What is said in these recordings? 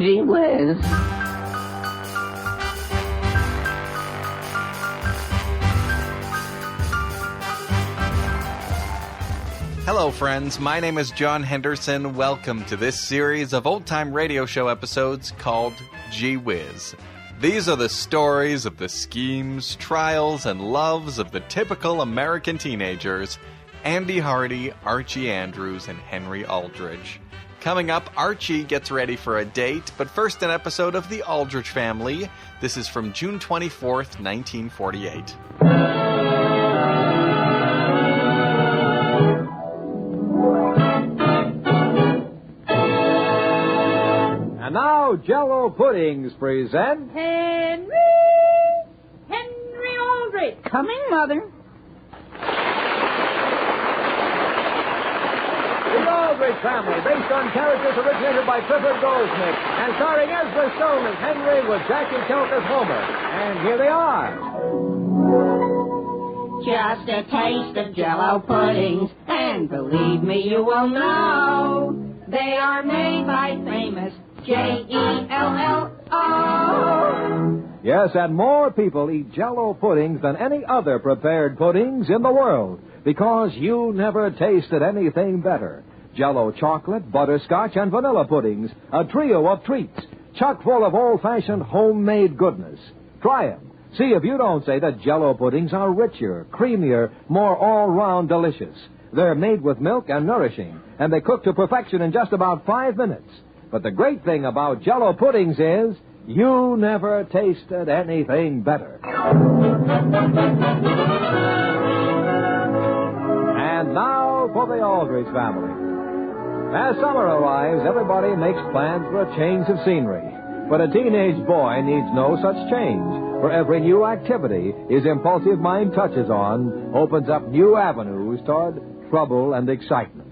Gee whiz. Hello, friends. My name is John Henderson. Welcome to this series of old-time radio show episodes called Gee Whiz. These are the stories of the schemes, trials, and loves of the typical American teenagers, Andy Hardy, Archie Andrews, and Henry Aldrich. Coming up, Archie gets ready for a date, but first an episode of The Aldrich Family. This is from June 24th, 1948. And now, Jell-O Puddings present... Henry Aldrich. Coming, Mother. The Aldrich Family, based on characters originated by Clifford Goldsmith, and starring Ezra Stone as Henry with Jackie Kelk as Homer. And here they are. Just a taste of Jell-O puddings, and believe me, you will know they are made by famous Jell-O. Yes, and more people eat Jell-O puddings than any other prepared puddings in the world, because you never tasted anything better. Jell-O chocolate, butterscotch, and vanilla puddings, a trio of treats, chock full of old-fashioned homemade goodness. Try them. See if you don't say that Jell-O puddings are richer, creamier, more all-round delicious. They're made with milk and nourishing, and they cook to perfection in just about 5 minutes. But the great thing about Jell-O puddings is you never tasted anything better. And now for the Aldrich family. As summer arrives, everybody makes plans for a change of scenery. But a teenage boy needs no such change. For every new activity his impulsive mind touches on opens up new avenues toward trouble and excitement.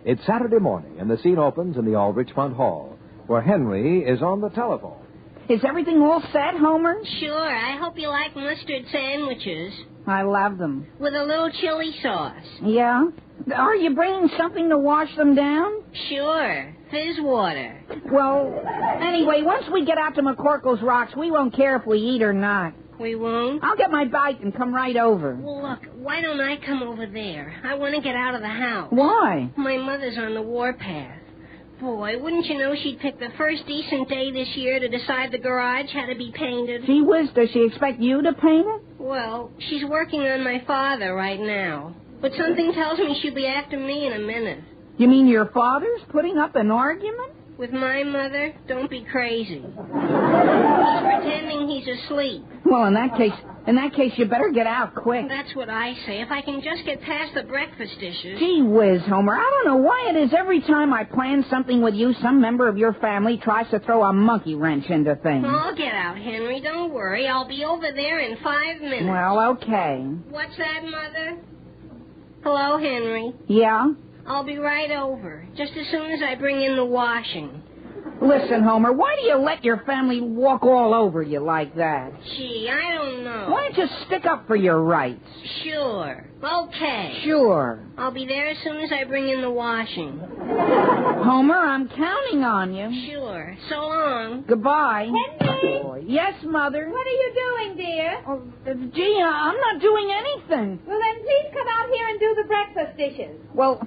It's Saturday morning, and the scene opens in the Aldrich front hall, where Henry is on the telephone. Is everything all set, Homer? Sure, I hope you like mustard sandwiches. I love them. With a little chili sauce. Yeah? Are you bringing something to wash them down? Sure, fizz water. Well, anyway, once we get out to McCorkle's Rocks, we won't care if we eat or not. We won't? I'll get my bike and come right over. Well, look, why don't I come over there? I want to get out of the house. Why? My mother's on the warpath. Boy, wouldn't you know she'd pick the first decent day this year to decide the garage had to be painted? Gee whiz, does she expect you to paint it? Well, she's working on my father right now. But something tells me she'll be after me in a minute. You mean your father's putting up an argument? With my mother? Don't be crazy. He's pretending he's asleep. Well, in that case, you better get out quick. That's what I say. If I can just get past the breakfast dishes. Gee whiz, Homer, I don't know why it is every time I plan something with you, some member of your family tries to throw a monkey wrench into things. I'll get out, Henry. Don't worry. I'll be over there in 5 minutes. Well, okay. What's that, Mother? Hello, Henry. Yeah? I'll be right over, just as soon as I bring in the washing. Listen, Homer, why do you let your family walk all over you like that? Gee, I don't know. Why don't you stick up for your rights? Sure. Okay. Sure. I'll be there as soon as I bring in the washing. Homer, I'm counting on you. Sure. So long. Goodbye. Henry! Boy. Yes, Mother? What are you doing, dear? Oh, gee, I'm not doing anything. Well, then please come out here and do the breakfast dishes. Well,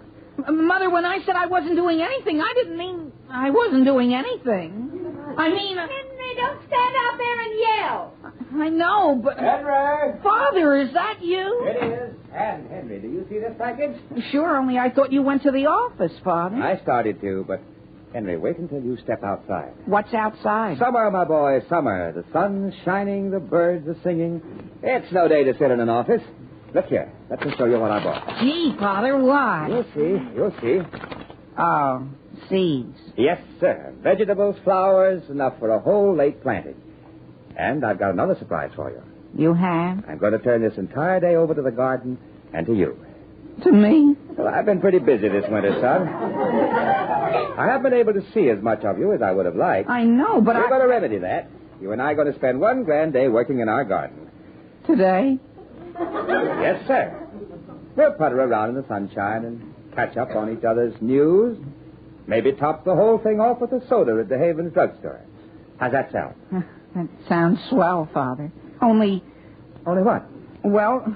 Mother, when I said I wasn't doing anything, I didn't mean I wasn't doing anything. I mean... Henry, don't stand out there and yell. I know, but... Henry! Father, is that you? It is. And, Henry, do you see this package? Sure, only I thought you went to the office, Father. I started to, but, Henry, wait until you step outside. What's outside? Summer, my boy, summer. The sun's shining, the birds are singing. It's no day to sit in an office. Look here. Let me show you what I bought. Gee, Father, why? You'll see. You'll see. Oh, seeds. Yes, sir. Vegetables, flowers, enough for a whole late planting. And I've got another surprise for you. You have? I'm going to turn this entire day over to the garden and to you. To me? Well, I've been pretty busy this winter, son. I haven't been able to see as much of you as I would have liked. I know, but We're going to remedy that. You and I are going to spend one grand day working in our garden. Today? Yes, sir. We'll putter around in the sunshine and catch up on each other's news. Maybe top the whole thing off with a soda at the Havens drugstore. How's that sound? That sounds swell, Father. Only what? Well,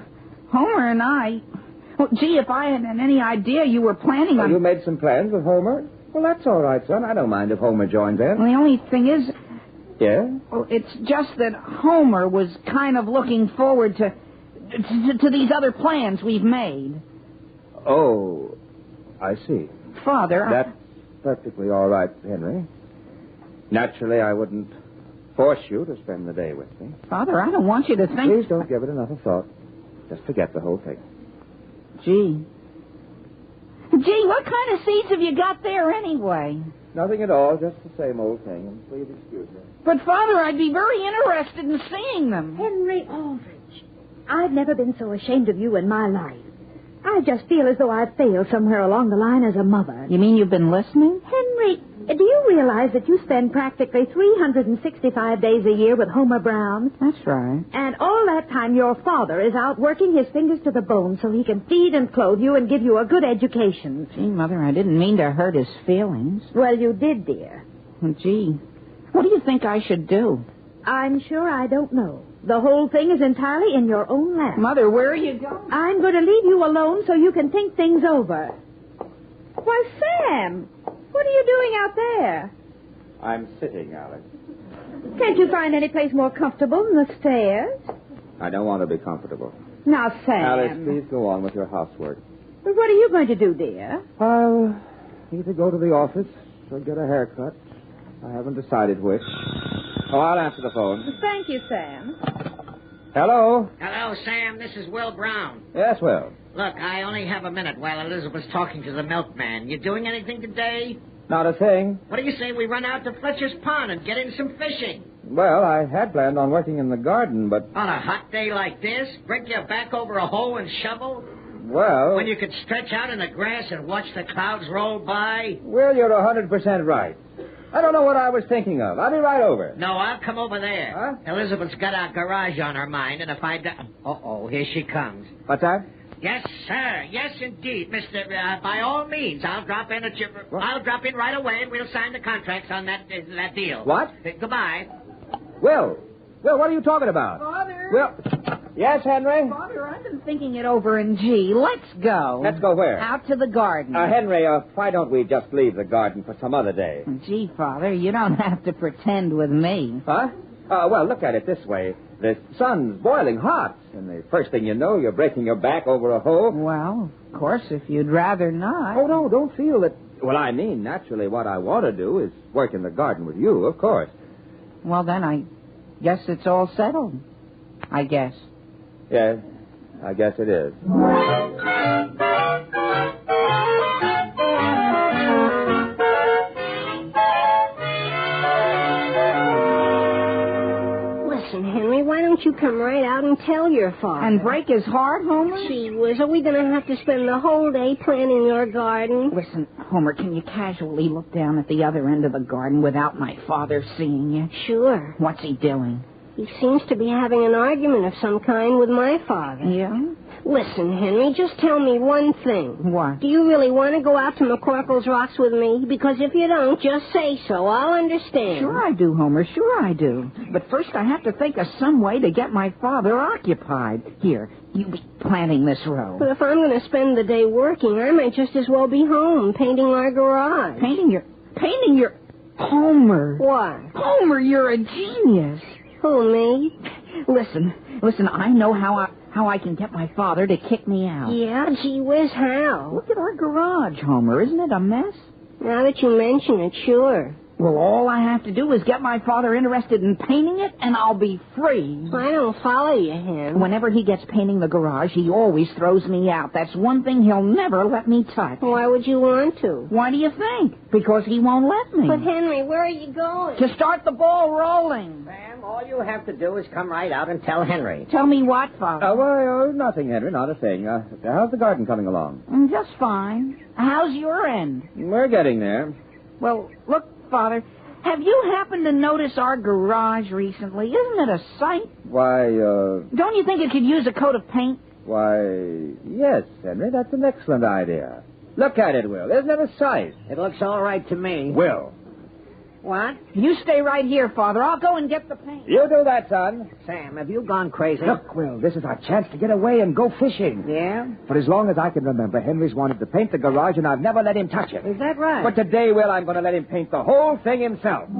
Homer and I... Well, gee, if I hadn't any idea you were planning on... You made some plans with Homer? Well, that's all right, son. I don't mind if Homer joins in. Well, the only thing is... Yeah? Well, it's just that Homer was kind of looking forward to these other plans we've made. Oh, I see. Father, That's perfectly all right, Henry. Naturally, I wouldn't force you to spend the day with me. Father, I don't want you to think... Please don't give it another thought. Just forget the whole thing. Gee, what kind of seeds have you got there anyway? Nothing at all, just the same old thing. And please excuse me. But, Father, I'd be very interested in seeing them. Henry Aldrich, I've never been so ashamed of you in my life. I just feel as though I've failed somewhere along the line as a mother. You mean you've been listening? Henry, do you realize that you spend practically 365 days a year with Homer Brown? That's right. And all that time your father is out working his fingers to the bone so he can feed and clothe you and give you a good education. Gee, Mother, I didn't mean to hurt his feelings. Well, you did, dear. Gee, what do you think I should do? I'm sure I don't know. The whole thing is entirely in your own lap. Mother, where are you going? I'm going to leave you alone so you can think things over. Why, Sam, what are you doing out there? I'm sitting, Alice. Can't you find any place more comfortable than the stairs? I don't want to be comfortable. Now, Sam. Alice, please go on with your housework. But what are you going to do, dear? I'll either go to the office or get a haircut. I haven't decided which. Oh, I'll answer the phone. Thank you, Sam. Hello? Hello, Sam. This is Will Brown. Yes, Will. Look, I only have a minute while Elizabeth's talking to the milkman. You doing anything today? Not a thing. What do you say we run out to Fletcher's Pond and get in some fishing? Well, I had planned on working in the garden, but... On a hot day like this? Break your back over a hoe and shovel? Well... When you could stretch out in the grass and watch the clouds roll by? Well, you're 100% right. I don't know what I was thinking of. I'll be right over. No, I'll come over there. Huh? Elizabeth's got our garage on her mind, and if I... Uh-oh, here she comes. What's that? Yes, sir. Yes, indeed, Mister. By all means, I'll drop in I'll drop in right away, and we'll sign the contracts on that deal. What? Goodbye. Will, what are you talking about? Father? Will. Yes, Henry? Father, I've been thinking it over, and gee, let's go. Let's go where? Out to the garden. Henry, why don't we just leave the garden for some other day? Gee, Father, you don't have to pretend with me. Huh? Well, look at it this way. The sun's boiling hot, and the first thing you know, you're breaking your back over a hoe. Well, of course, if you'd rather not. Oh, no, don't feel that... Well, I mean, naturally, what I want to do is work in the garden with you, of course. Well, then I guess it's all settled. I guess. Yes, I guess it is. Listen, Henry, why don't you come right out and tell your father? And break his heart, Homer? Gee whiz, are we going to have to spend the whole day planting your garden? Listen, Homer, can you casually look down at the other end of the garden without my father seeing you? Sure. What's he doing? He seems to be having an argument of some kind with my father. Yeah? Listen, Henry, just tell me one thing. What? Do you really want to go out to McCorkle's Rocks with me? Because if you don't, just say so. I'll understand. Sure I do, Homer. Sure I do. But first I have to think of some way to get my father occupied. Here, you be planting this row. But if I'm going to spend the day working, I might just as well be home painting our garage. Painting your... Homer. What? Homer, you're a genius. Who, me? Listen, I know how I can get my father to kick me out. Yeah, gee whiz, how? Look at our garage, Homer. Isn't it a mess? Now that you mention it, sure. Well, all I have to do is get my father interested in painting it, and I'll be free. I don't follow you, Hen. Whenever he gets painting the garage, he always throws me out. That's one thing he'll never let me touch. Why would you want to? Why do you think? Because he won't let me. But, Henry, where are you going? To start the ball rolling. Sam, all you have to do is come right out and tell Henry. Tell me what, Father? Well, nothing, Henry, not a thing. How's the garden coming along? Just fine. How's your end? We're getting there. Well, look, Father, have you happened to notice our garage recently? Isn't it a sight? Why, Don't you think it could use a coat of paint? Why, yes, Henry, that's an excellent idea. Look at it, Will. Isn't it a sight? It looks all right to me. Will. What? You stay right here, Father. I'll go and get the paint. You do that, son. Sam, have you gone crazy? Look, Will, this is our chance to get away and go fishing. Yeah? For as long as I can remember, Henry's wanted to paint the garage, and I've never let him touch it. Is that right? But today, Will, I'm going to let him paint the whole thing himself.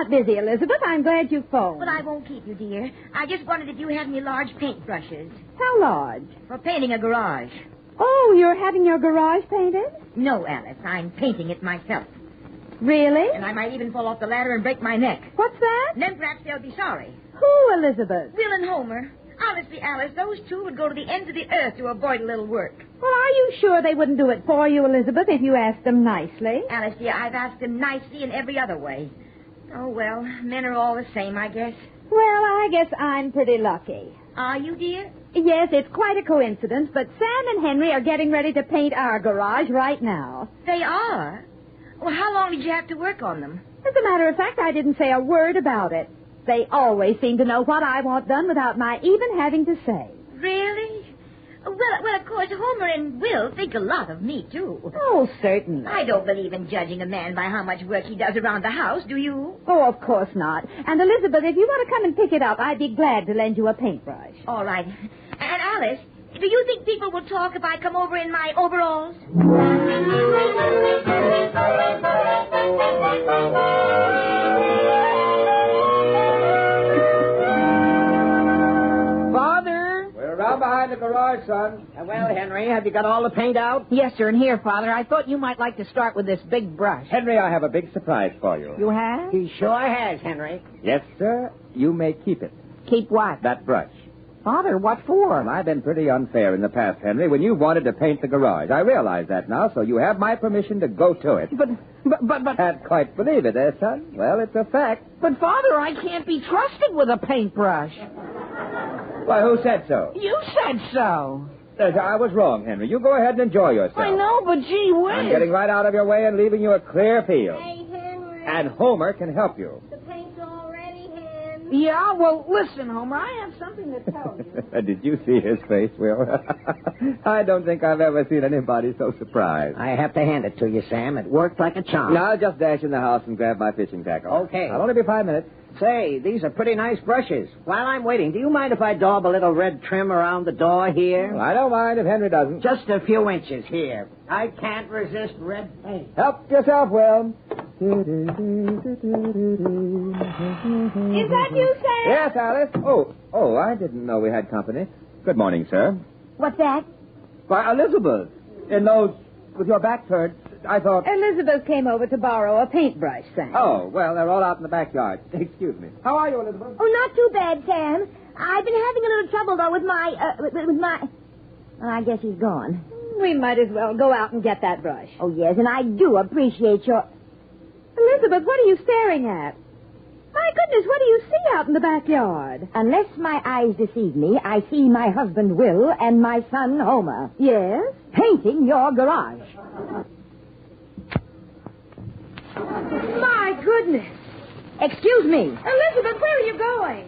Busy, Elizabeth. I'm glad you phoned. But I won't keep you, dear. I just wondered if you had any large paintbrushes. How large? For painting a garage. Oh, you're having your garage painted? No, Alice. I'm painting it myself. Really? And I might even fall off the ladder and break my neck. What's that? And then perhaps they'll be sorry. Who, Elizabeth? Will and Homer. Honestly, Alice, those two would go to the ends of the earth to avoid a little work. Well, are you sure they wouldn't do it for you, Elizabeth, if you asked them nicely? Alice, dear, I've asked them nicely in every other way. Oh, well, men are all the same, I guess. Well, I guess I'm pretty lucky. Are you, dear? Yes, it's quite a coincidence, but Sam and Henry are getting ready to paint our garage right now. They are? Well, how long did you have to work on them? As a matter of fact, I didn't say a word about it. They always seem to know what I want done without my even having to say. Really? Well, of course, Homer and Will think a lot of me, too. Oh, certainly. I don't believe in judging a man by how much work he does around the house, do you? Oh, of course not. And, Elizabeth, if you want to come and pick it up, I'd be glad to lend you a paintbrush. All right. And, Alice, do you think people will talk if I come over in my overalls? Around behind the garage, son. Well, Henry, have you got all the paint out? Yes, sir, and here, Father, I thought you might like to start with this big brush. Henry, I have a big surprise for you. You have? He sure has, Henry. Yes, sir. You may keep it. Keep what? That brush. Father, what for? Well, I've been pretty unfair in the past, Henry, when you wanted to paint the garage. I realize that now, so you have my permission to go to it. But... Can't quite believe it, eh, son? Well, it's a fact. But, Father, I can't be trusted with a paintbrush. Why, who said so? You said so. I was wrong, Henry. You go ahead and enjoy yourself. I know, but gee whiz. I'm getting right out of your way and leaving you a clear field. Hey, Henry. And Homer can help you. The paint's all ready, Hen. Yeah, well, listen, Homer, I have something to tell you. Did you see his face, Will? I don't think I've ever seen anybody so surprised. I have to hand it to you, Sam. It worked like a charm. Now, I'll just dash in the house and grab my fishing tackle. Okay. I'll only be 5 minutes. Say, these are pretty nice brushes. While I'm waiting, do you mind if I daub a little red trim around the door here? Well, I don't mind if Henry doesn't. Just a few inches here. I can't resist red paint. Help yourself, Will. Is that you, Sam? Yes, Alice. Oh, I didn't know we had company. Good morning, sir. What's that? Why, Elizabeth, in those, with your back turned, I thought... Elizabeth came over to borrow a paintbrush, Sam. Oh, well, they're all out in the backyard. Excuse me. How are you, Elizabeth? Oh, not too bad, Sam. I've been having a little trouble, though, with my... Well, I guess he's gone. We might as well go out and get that brush. Oh, yes, and I do appreciate your... Elizabeth, what are you staring at? My goodness, what do you see out in the backyard? Unless my eyes deceive me, I see my husband, Will, and my son, Homer. Yes? Painting your garage. My goodness. Excuse me. Elizabeth, where are you going?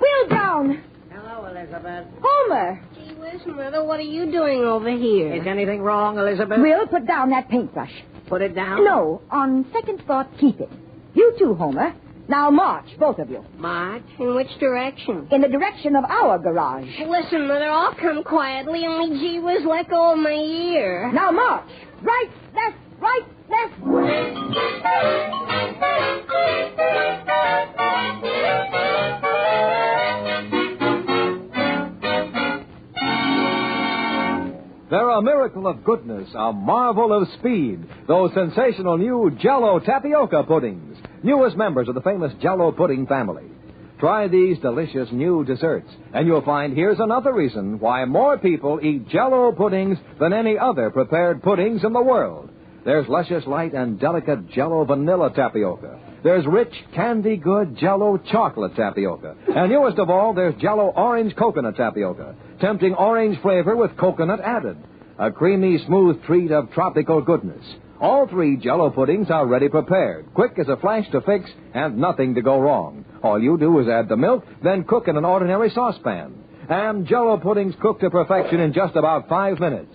Will down. Hello, Elizabeth. Homer. Gee whiz, Mother, what are you doing over here? Is anything wrong, Elizabeth? Will, put down that paintbrush. Put it down? No, on second thought, keep it. You too, Homer. Now march, both of you. March? In which direction? In the direction of our garage. Listen, Mother, I'll come quietly, only gee whiz, let go of my ear. Now march. Right, left, right, left. They're a miracle of goodness, a marvel of speed. Those sensational new Jell-O tapioca puddings, newest members of the famous Jell-O pudding family. Try these delicious new desserts, and you'll find here's another reason why more people eat Jell-O puddings than any other prepared puddings in the world. There's luscious, light, and delicate Jell-O vanilla tapioca. There's rich, candy-good Jell-O chocolate tapioca. And newest of all, there's Jell-O orange coconut tapioca. Tempting orange flavor with coconut added. A creamy, smooth treat of tropical goodness. All 3 Jell-O puddings are ready prepared, quick as a flash to fix, and nothing to go wrong. All you do is add the milk, then cook in an ordinary saucepan. And Jell-O puddings cook to perfection in just about 5 minutes.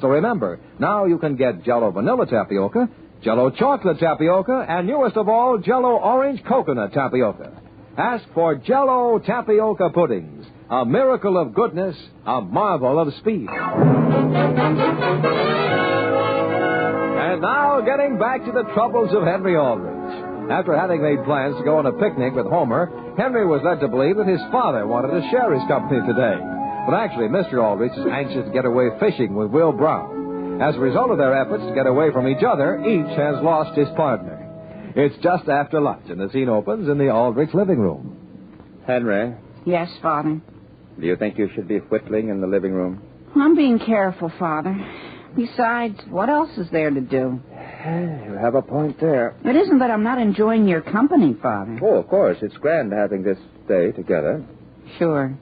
So remember, now you can get Jell-O vanilla tapioca, Jell-O chocolate tapioca, and newest of all, Jell-O orange coconut tapioca. Ask for Jell-O tapioca puddings, a miracle of goodness, a marvel of speed. And now, getting back to the troubles of Henry Aldrich. After having made plans to go on a picnic with Homer, Henry was led to believe that his father wanted to share his company today. But actually, Mr. Aldrich is anxious to get away fishing with Will Brown. As a result of their efforts to get away from each other, each has lost his partner. It's just after lunch, and the scene opens in the Aldrich living room. Henry, Yes, Father. do you think you should be whittling in the living room? I'm being careful, Father. Besides, what else is there to do? You have a point there. It isn't that I'm not enjoying your company, Father. Oh, of course. It's grand having this day together. Sure.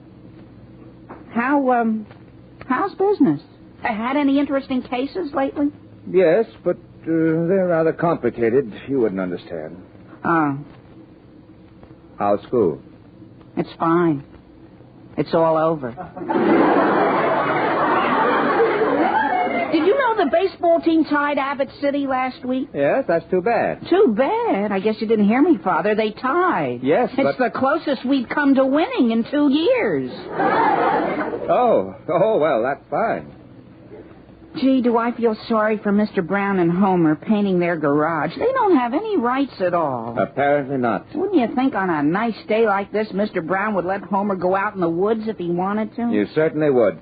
How's business? Had any interesting cases lately? Yes, but they're rather complicated. You wouldn't understand. Oh, How's school? it's fine. It's all over. Did you know the baseball team tied Abbott City last week? Yes, that's too bad. Too bad. I guess you didn't hear me, Father. They tied. Yes, It's the closest we've come to winning in 2 years. Oh, well, that's fine. Gee, do I feel sorry for Mr. Brown and Homer painting their garage. They don't have any rights at all. Apparently not. Wouldn't you think on a nice day like this, Mr. Brown would let Homer go out in the woods if he wanted to? You certainly would.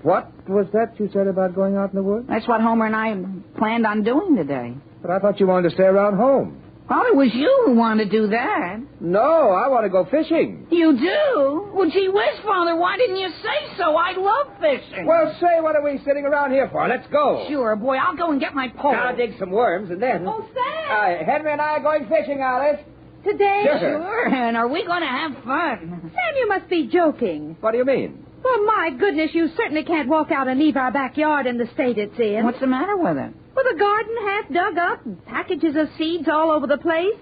What was that you said about going out in the woods? That's what Homer and I planned on doing today. But I thought you wanted to stay around home. Well, it was you who wanted to do that. No, I want to go fishing. You do? Well, gee whiz, Father, why didn't you say so? I love fishing. Well, say, what are we sitting around here for? Let's go. Sure, boy, I'll go and get my pole. I'll dig some worms, and then... Oh, Sam! Henry and I are going fishing, Alice. Today? Sure, and are we going to have fun? Sam, you must be joking. What do you mean? Well, my goodness, you certainly can't walk out and leave our backyard in the state it's in. What's the matter with it? With a garden half dug up, and packages of seeds all over the place,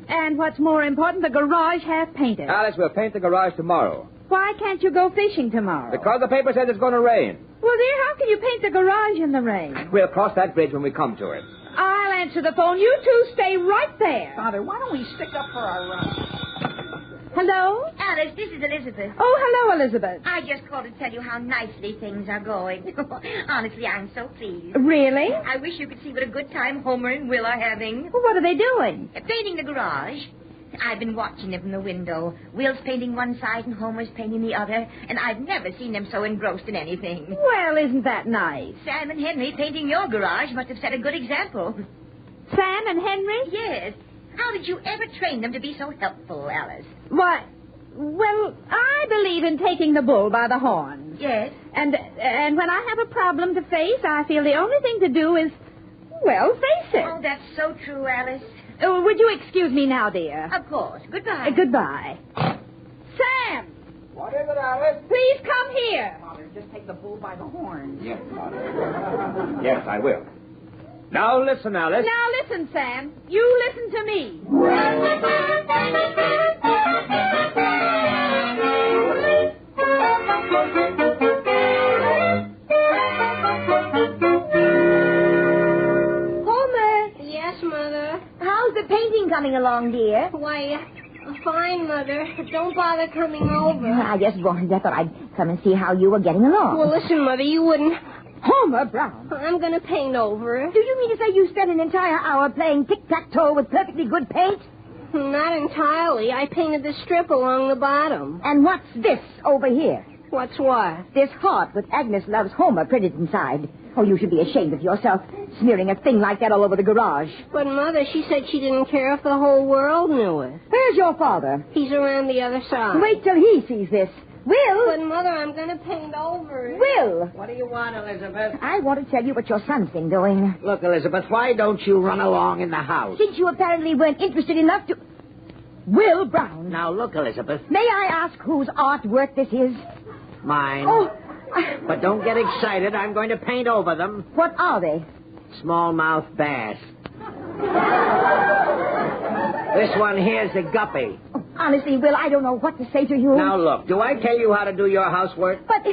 and what's more important, the garage half painted. Alice, we'll paint the garage tomorrow. Why can't you go fishing tomorrow? Because the paper says it's going to rain. Well, dear, how can you paint the garage in the rain? We'll cross that bridge when we come to it. I'll answer the phone. You two stay right there. Father, why don't we stick up for our run? Hello? Alice, this is Elizabeth. Oh, hello, Elizabeth. I just called to tell you how nicely things are going. Honestly, I'm so pleased. Really? I wish you could see what a good time Homer and Will are having. Well, what are they doing? Painting the garage. I've been watching them from the window. Will's painting one side and Homer's painting the other, and I've never seen them so engrossed in anything. Well, isn't that nice? Sam and Henry painting your garage must have set a good example. Sam and Henry? Yes. How did you ever train them to be so helpful, Alice? Why, well, I believe in taking the bull by the horns. Yes. And when I have a problem to face, I feel the only thing to do is, well, face it. Oh, that's so true, Alice. Would you excuse me now, dear? Of course. Goodbye. Goodbye. Sam! What is it, Alice? Please come here. Father, just take the bull by the horns. Yes, Father. Yes, I will. Now listen, Alice. Now listen, Sam. You listen to me. Homer, Yes, Mother. how's the painting coming along, dear? Why, fine, Mother. But don't bother coming over. I just wanted, I thought I'd come and see how you were getting along. Well, listen, Mother, you wouldn't... Homer Brown. I'm going to paint over it. Do you mean to say you spent an entire hour playing tic-tac-toe with perfectly good paint? Not entirely. I painted the strip along the bottom. And what's this over here? What's what? This heart with Agnes Loves Homer printed inside. Oh, you should be ashamed of yourself, smearing a thing like that all over the garage. But, Mother, she said she didn't care if the whole world knew it. Where's your father? He's around the other side. Wait till he sees this. Will! But, Mother, I'm going to paint over it. Will! What do you want, Elizabeth? I want to tell you what your son's been doing. Look, Elizabeth, why don't you run along in the house? Since you apparently weren't interested enough to... Will Brown. Now, look, Elizabeth. May I ask whose artwork this is? Mine. Oh, But don't get excited. I'm going to paint over them. what are they? smallmouth bass. This one here's a guppy. Honestly, Will, I don't know what to say to you. Now, look, do I tell you how to do your housework? But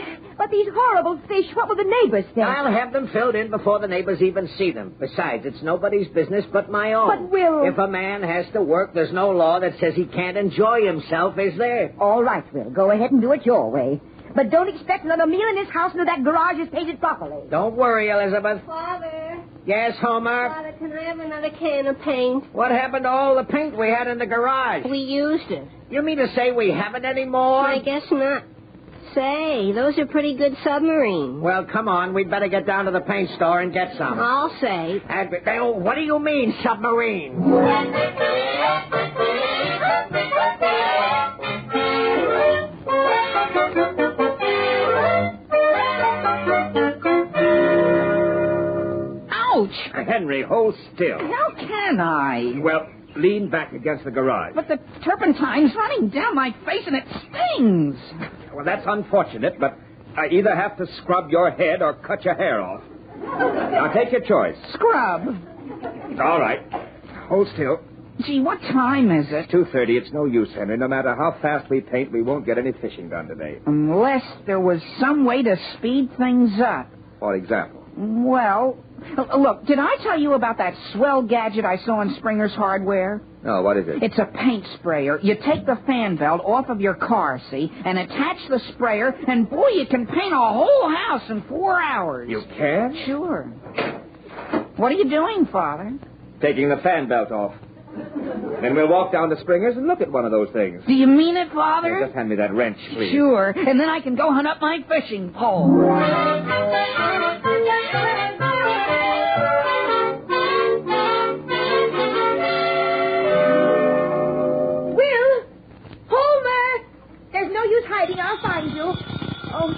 these horrible fish, what will the neighbors think? I'll have them filled in before the neighbors even see them. Besides, it's nobody's business but my own. But, Will... If a man has to work, there's no law that says he can't enjoy himself, is there? All right, Will, go ahead and do it your way. But don't expect another meal in this house until that garage is painted properly. Don't worry, Elizabeth. Father. Yes, Homer? Father, can I have another can of paint? What happened to all the paint we had in the garage? We used it. You mean to say we haven't any more? I guess not. Say, those are pretty good submarines. Well, come on. We'd better get down to the paint store and get some. I'll say. What do you mean, submarine? Ouch! Henry, hold still. How can I? Well, lean back against the garage. But the turpentine's running down my face and it stings. Well, that's unfortunate, but I either have to scrub your head or cut your hair off. Now, take your choice. Scrub. All right. Hold still. Gee, what time is it? 2:30. It's no use, Henry. No matter how fast we paint, we won't get any fishing done today. Unless there was some way to speed things up. For example? Well, look, did I tell you about that swell gadget I saw in Springer's Hardware? No, what is it? It's a paint sprayer. You take the fan belt off of your car, see, and attach the sprayer, and boy, you can paint a whole house in 4 hours. You can? Sure. What are you doing, Father? Taking the fan belt off. Then we'll walk down to Springer's and look at one of those things. Do you mean it, Father? Yeah, just hand me that wrench, please. Sure, and then I can go hunt up my fishing pole. Will! Homer! There's no use hiding. I'll find you. Oh,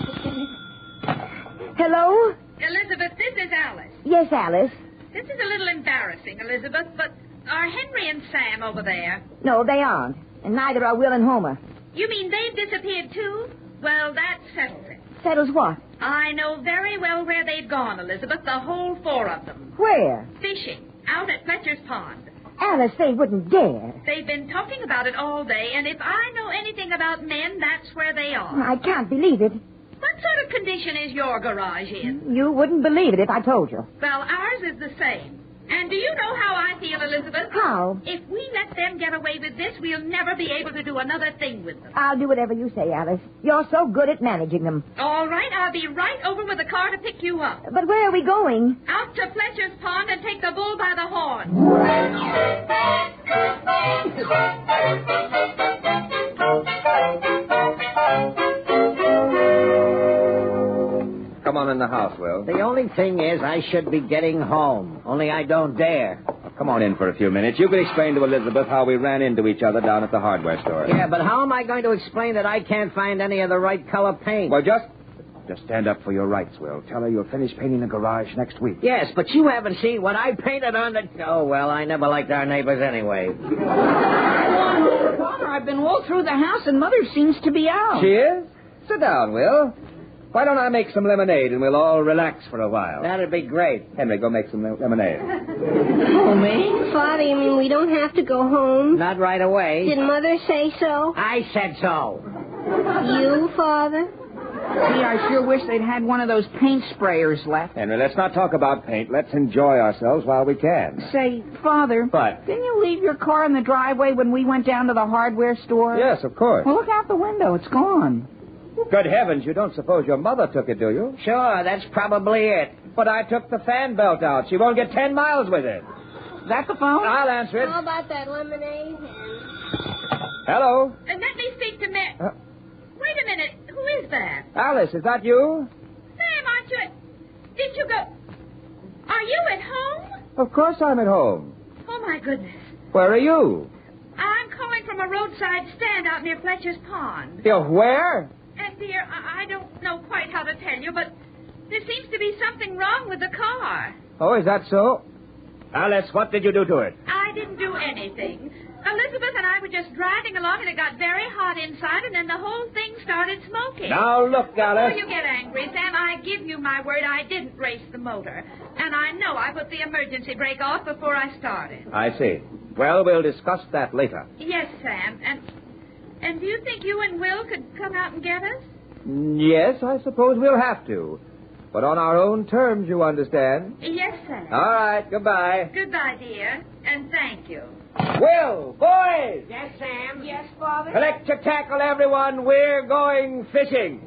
hello? Elizabeth, this is Alice. Yes, Alice. This is a little embarrassing, Elizabeth, but are Henry and Sam over there? No, they aren't. And neither are Will and Homer. You mean they've disappeared, too? Well, that settles it. Settles what? I know very well where they've gone, Elizabeth, the whole 4 of them. Where? Fishing, out at Fletcher's Pond. Alice, they wouldn't dare. They've been talking about it all day, and if I know anything about men, that's where they are. I can't believe it. What sort of condition is your garage in? You wouldn't believe it if I told you. Well, ours is the same. And do you know how I feel, Elizabeth? How? If we let them get away with this, we'll never be able to do another thing with them. I'll do whatever you say, Alice. You're so good at managing them. All right, I'll be right over with a car to pick you up. But where are we going? Out to Fletcher's Pond and take the bull by the horn. Come on in the house, Will. The only thing is I should be getting home, only I don't dare. Come on in for a few minutes. You can explain to Elizabeth how we ran into each other down at the hardware store. Yeah, but how am I going to explain that I can't find any of the right color paint? Well, just stand up for your rights, Will. Tell her you'll finish painting the garage next week. Yes, but you haven't seen what I painted on the... Oh, well, I never liked our neighbors anyway. Father, I've been all through the house and Mother seems to be out. She is? Sit down, Will. Why don't I make some lemonade and we'll all relax for a while? That'd be great. Henry, go make some lemonade. Oh, me? Father, you mean we don't have to go home? Not right away. Did Mother say so? I said so. You, Father? Gee, I sure wish they'd had one of those paint sprayers left. Henry, let's not talk about paint. Let's enjoy ourselves while we can. Say, Father. What? Didn't you leave your car in the driveway when we went down to the hardware store? Yes, of course. Well, look out the window. It's gone. Good heavens, you don't suppose your mother took it, do you? Sure, that's probably it. But I took the fan belt out. She won't get 10 miles with it. Is that the phone? I'll answer it. How about that lemonade? Hello? And let me speak to Wait a minute. Who is that? Alice, is that you? Sam, aren't you Did you go... Are you at home? Of course I'm at home. Oh, my goodness. Where are you? I'm calling from a roadside stand out near Fletcher's Pond. You're where? And, dear, I don't know quite how to tell you, but there seems to be something wrong with the car. Oh, is that so? Alice, what did you do to it? I didn't do anything. Elizabeth and I were just driving along, and it got very hot inside, and then the whole thing started smoking. Now, look, Alice. Before you get angry, Sam, I give give you my word I didn't race the motor. And I know I put the emergency brake off before I started. I see. Well, we'll discuss that later. Yes, Sam. And do you think you and Will could come out and get us? Yes, I suppose we'll have to. But on our own terms, you understand. Yes, Sam. All right, goodbye. Goodbye, dear. And thank you. Will, boys! Yes, Sam? Yes, Father? Collect your tackle, everyone. We're going fishing.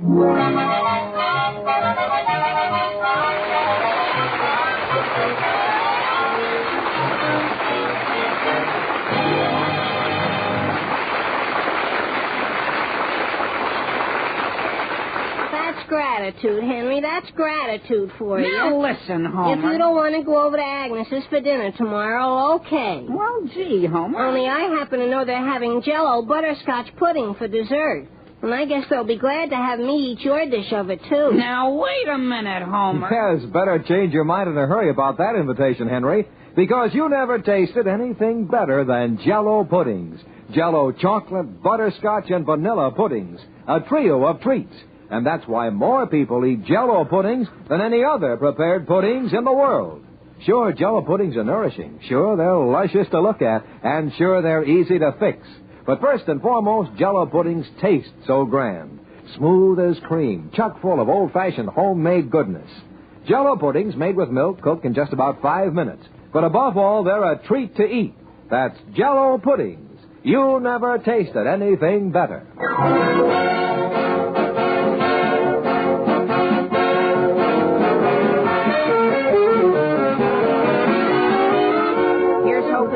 That's gratitude, Henry. That's gratitude for you. Now listen, Homer. If you don't want to go over to Agnes's for dinner tomorrow, okay. Well, gee, Homer. Only I happen to know they're having Jell-O butterscotch pudding for dessert. And I guess they'll be glad to have me eat your dish of it, too. Now, wait a minute, Homer. Yes, better change your mind in a hurry about that invitation, Henry, because you never tasted anything better than Jell-O puddings. Jell-O chocolate, butterscotch, and vanilla puddings. A trio of treats. And that's why more people eat Jell-O puddings than any other prepared puddings in the world. Sure, Jell-O puddings are nourishing. Sure, they're luscious to look at. And sure, they're easy to fix. But first and foremost, Jell-O puddings taste so grand. Smooth as cream, chock full of old-fashioned homemade goodness. Jell-O puddings made with milk cook in just about 5 minutes. But above all, they're a treat to eat. That's Jell-O puddings. You never tasted anything better.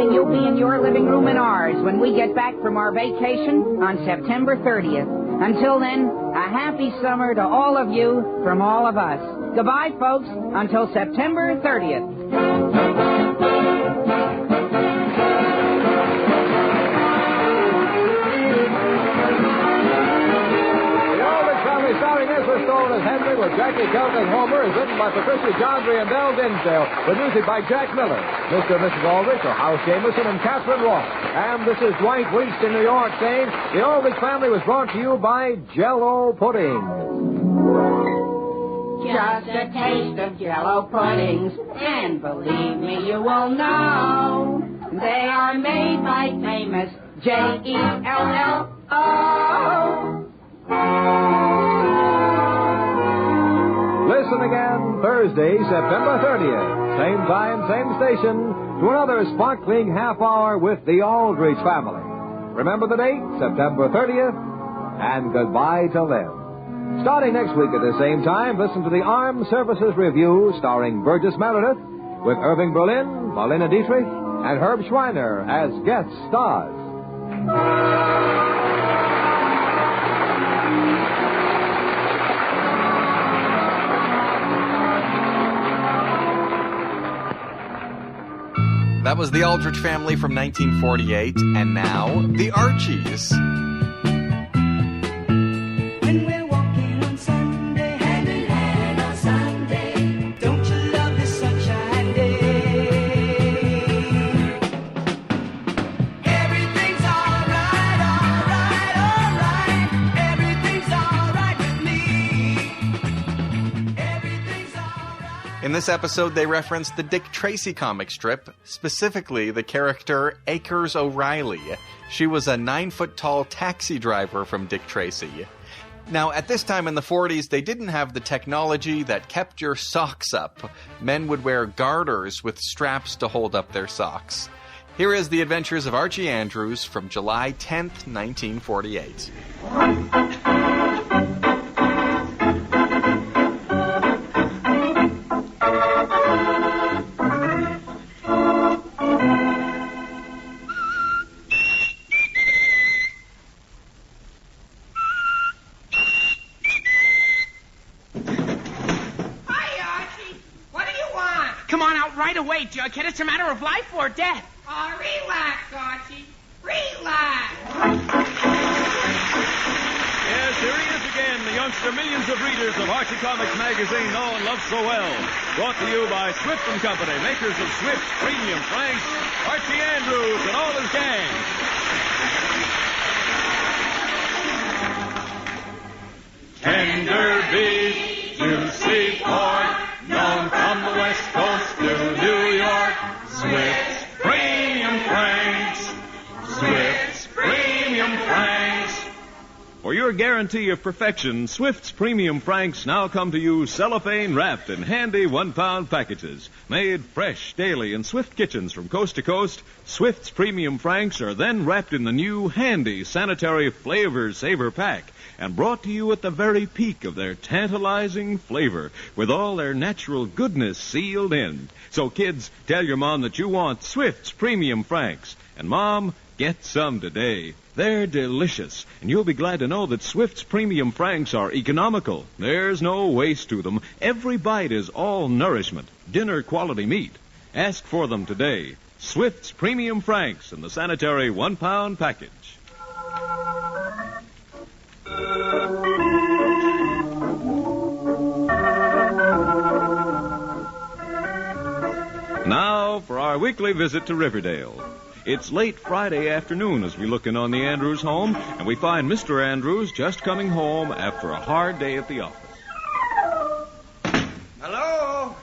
You'll be in your living room and ours when we get back from our vacation on September 30th. Until then, a happy summer to all of you from all of us. Goodbye, folks, until September 30th. Starring Ezra Stone as Henry with Jackie Kelton and Homer is written by Patricia Gondry and Del Dinsdale. With music by Jack Miller. Mr. and Mrs. Aldrich are House Jameson and Catherine Ross. And this is Dwight Weist in New York saying the Aldrich family was brought to you by Jell-O pudding. Just a taste of Jell-O puddings, and believe me, you will know they are made by famous Jell-O. Listen again Thursday, September 30th. Same time, same station, to another sparkling half hour with the Aldrich family. Remember the date, September 30th, and goodbye till then. Starting next week at the same time, listen to the Armed Services Review starring Burgess Meredith with Irving Berlin, Marlena Dietrich, and Herb Schreiner as guest stars. That was the Aldrich family from 1948, and now, the Archies. When we're walking on Sunday, hand in hand on Sunday, don't you love this sunshine day? Everything's alright, everything's alright with me. Everything's alright. In this episode, they referenced the Dick Tracy comic strip, specifically the character Acres O'Reilly. She was a 9-foot-tall taxi driver from Dick Tracy. Now, at this time in the 40s, they didn't have the technology that kept your socks up. Men would wear garters with straps to hold up their socks. Here is The Adventures of Archie Andrews from July 10th, 1948. Kid, it's a matter of life or death. Oh, relax, Archie. Relax. Yes, here he is again, the youngster millions of readers of Archie Comics magazine know and love so well. Brought to you by Swift & Company, makers of Swift, Premium, Franks, Archie Andrews, and all his gang. Tender beef, juicy pork. guarantee of perfection, Swift's Premium Franks now come to you cellophane wrapped in handy 1-pound packages. Made fresh daily in Swift kitchens from coast to coast, Swift's Premium Franks are then wrapped in the new handy sanitary Flavor Saver pack and brought to you at the very peak of their tantalizing flavor with all their natural goodness sealed in. So kids, tell your mom that you want Swift's Premium Franks. And Mom, get some today. They're delicious, and you'll be glad to know that Swift's Premium Franks are economical. There's no waste to them. Every bite is all nourishment, dinner-quality meat. Ask for them today. Swift's Premium Franks in the sanitary 1-pound package. Now for our weekly visit to Riverdale. It's late Friday afternoon as we look in on the Andrews home, and we find Mr. Andrews just coming home after a hard day at the office. Hello?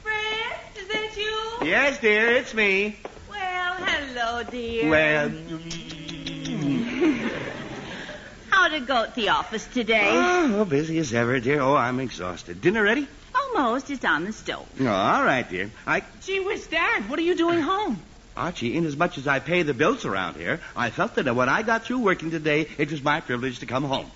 Fred, is that you? Yes, dear, it's me. Well, hello, dear. Well, How'd it go at the office today? oh, busy as ever, dear. Oh, I'm exhausted. Dinner ready? Almost. It's on the stove. Oh, all right, dear. Gee whiz, Dad, what are you doing home? Archie, inasmuch as I pay the bills around here, I felt that when I got through working today, it was my privilege to come home.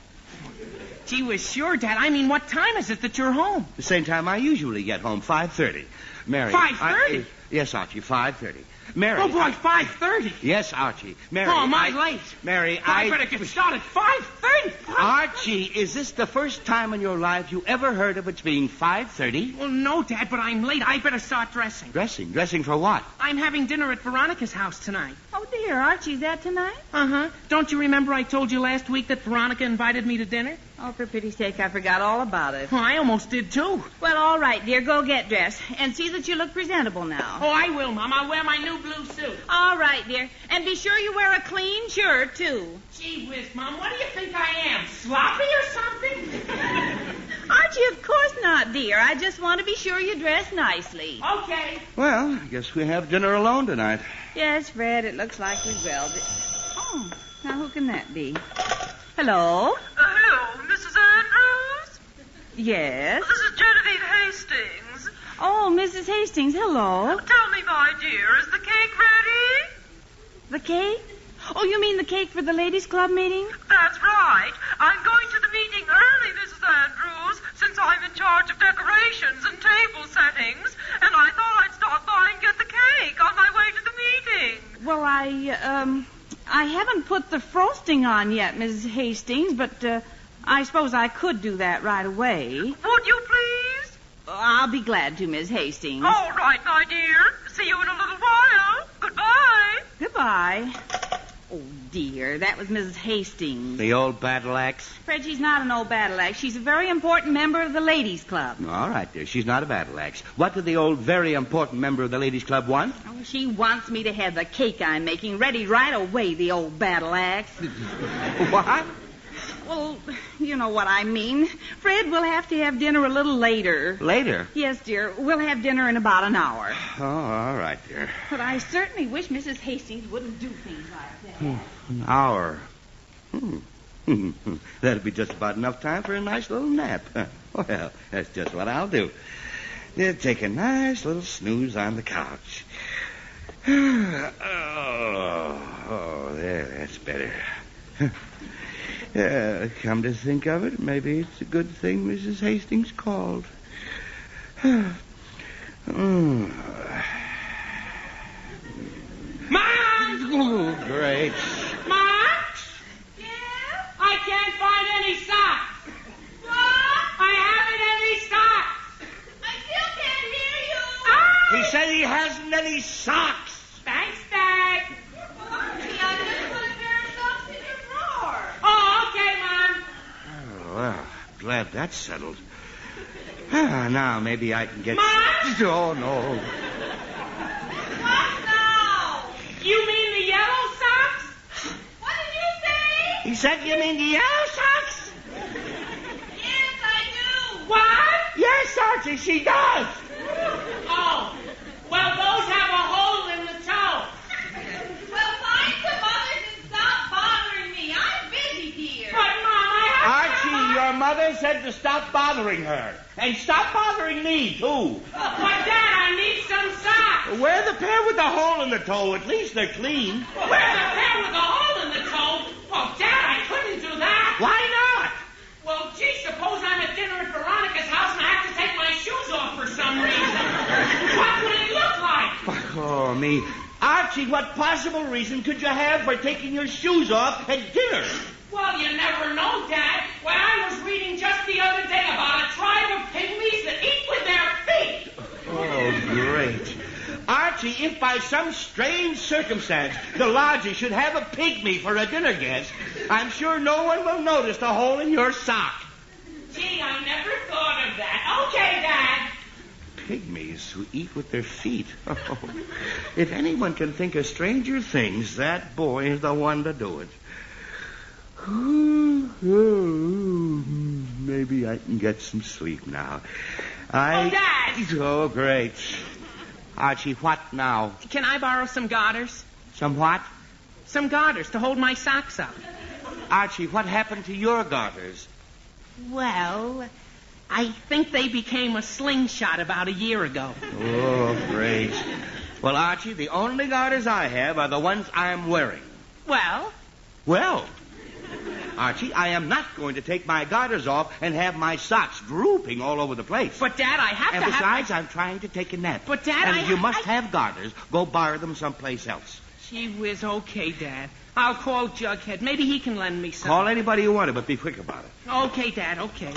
Gee whiz, sure, Dad. I mean, what time is it that you're home? The same time I usually get home, 5:30. Mary. 5:30? Yes, Archie, 5:30. Mary. Oh, boy, 5:30. Yes, Archie. Mary. Oh, am I late? Mary, I better get started. 5:30. Archie, is this the first time in your life you ever heard of it being 5:30? Well, no, Dad, but I'm late. I better start dressing. Dressing? Dressing for what? I'm having dinner at Veronica's house tonight. Oh, dear, Archie's that tonight? Uh-huh. Don't you remember I told you last week that Veronica invited me to dinner? Oh, for pity's sake, I forgot all about it. Oh, I almost did, too. Well, all right, dear, go get dressed. And see that you look presentable now. Oh, I will, Mom. I'll wear my new blue suit. All right, dear. And be sure you wear a clean shirt, too. Gee whiz, Mom, what do you think I am? Sloppy or something? Archie, of course not, dear. I just want to be sure you dress nicely. Okay. Well, I guess we have dinner alone tonight. Yes, Fred, it looks like we will. Oh, now who can that be? Hello? Hello, Mrs. Andrews? Yes? This is Genevieve Hastings. Oh, Mrs. Hastings, hello. Tell me, my dear, is the cake ready? The cake? Oh, you mean the cake for the ladies' club meeting? That's right. I'm going to the meeting early, Mrs. Andrews, since I'm in charge of decorations and table settings, and I thought I'd stop by and get the cake on my way to the meeting. Well, I haven't put the frosting on yet, Mrs. Hastings, but I suppose I could do that right away. Would you please? I'll be glad to, Miss Hastings. All right, my dear. See you in a little while. Goodbye. Goodbye. Oh, dear, that was Mrs. Hastings. The old battle axe? Fred, she's not an old battle axe. She's a very important member of the ladies' club. All right, dear. She's not a battle axe. What did the old, very important member of the ladies' club want? Oh, she wants me to have the cake I'm making ready right away, the old battle axe. What? Well, you know what I mean. Fred, we'll have to have dinner a little later. Later? Yes, dear. We'll have dinner in about an hour. Oh, all right, dear. But I certainly wish Mrs. Hastings wouldn't do things like that. An hour. That'll be just about enough time for a nice little nap. Well, that's just what I'll do. Take a nice little snooze on the couch. Oh, there, that's better. Come to think of it, maybe it's a good thing Mrs. Hastings called. Mom! Oh, great. Mom? Yeah? I can't find any socks. What? I haven't any socks. I still can't hear you. He said he hasn't any socks. Thanks, Dad. Archie, I just put a pair of socks in your drawer. Oh, okay, Mom. Oh, well, glad that's settled. Now maybe I can get... Mom? Oh, no. What now? You mean the yellow socks? What did you say? He said you mean the yellow socks? Yes, I do. What? Yes, Archie, she does. Oh, well, those have a hole in the toe. Well, find some others and stop bothering me. I'm busy, dear. But, Mom, I have... mother said to stop bothering her. And stop bothering me, too. But, Dad, I need some socks. Wear the pair with the hole in the toe. At least they're clean. Wear the pair with the hole in the toe? Well, Dad, I couldn't do that. Why not? Well, gee, suppose I'm at dinner at Veronica's house and I have to take my shoes off for some reason. What would it look like? Oh, me. Archie, what possible reason could you have for taking your shoes off at dinner? Well, you never know, Dad. Why, I was reading just the other day about a tribe of pygmies that eat with their feet. Oh, great. Archie, if by some strange circumstance the lodger should have a pygmy for a dinner guest, I'm sure no one will notice the hole in your sock. Gee, I never thought of that. Okay, Dad. Pygmies who eat with their feet. Oh, if anyone can think of stranger things, that boy is the one to do it. Maybe I can get some sleep now. Oh, Dad! Oh, great. Archie, what now? Can I borrow some garters? Some what? Some garters to hold my socks up. Archie, what happened to your garters? Well, I think they became a slingshot about a year ago. Oh, great. Well, Archie, the only garters I have are the ones I'm wearing. Well? Well, Archie, I am not going to take my garters off and have my socks drooping all over the place. But, Dad, I have and to besides, have... I'm trying to take a nap. But, Dad, and if you must have garters, go borrow them someplace else. Gee whiz, okay, Dad. I'll call Jughead. Maybe he can lend me some. Call anybody you want to, but be quick about it. Okay, Dad, okay.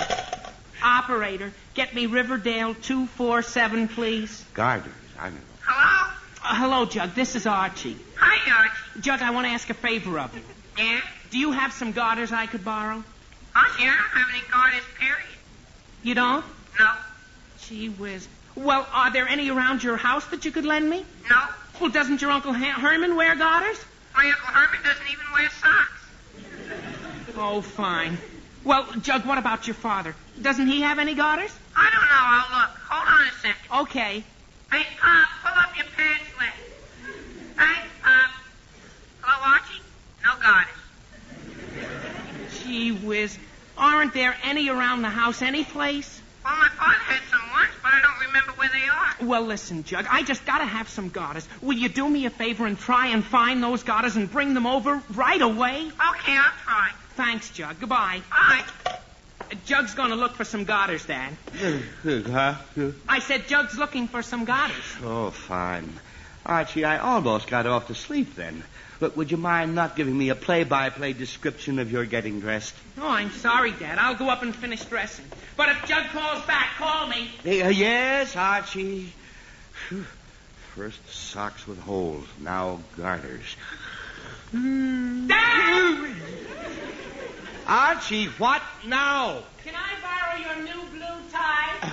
Operator, get me Riverdale 247, please. Garters, I know. Hello? Hello, Jug. This is Archie. Hi, Archie. Jug, I want to ask a favor of you. Yeah? Do you have some garters I could borrow? Archie, I don't have any garters, period. You don't? No. Gee whiz. Well, are there any around your house that you could lend me? No. Well, doesn't your Uncle Herman wear garters? My Uncle Herman doesn't even wear socks. Oh, fine. Well, Jug, what about your father? Doesn't he have any garters? I don't know. I'll look. Hold on a second. Okay. Hey, Pop, pull up your pants leg. Thanks, Pop. Hello, Archie? No garters. Gee whiz. Aren't there any around the house anyplace? Well, my father had some once, but I don't remember where they are. Well, listen, Jug, I just gotta have some garters. Will you do me a favor and try and find those garters and bring them over right away? Okay, I'll try. Thanks, Jug. Goodbye. Bye. Jug's gonna look for some garters, Dad. Huh? I said Jug's looking for some garters. Oh, fine. Archie, I almost got off to sleep then. Look, would you mind not giving me a play-by-play description of your getting dressed? Oh, I'm sorry, Dad. I'll go up and finish dressing. But if Jug calls back, call me. Yes, Archie. First socks with holes, now garters. Dad! Archie, what now? Can I borrow your new blue tie?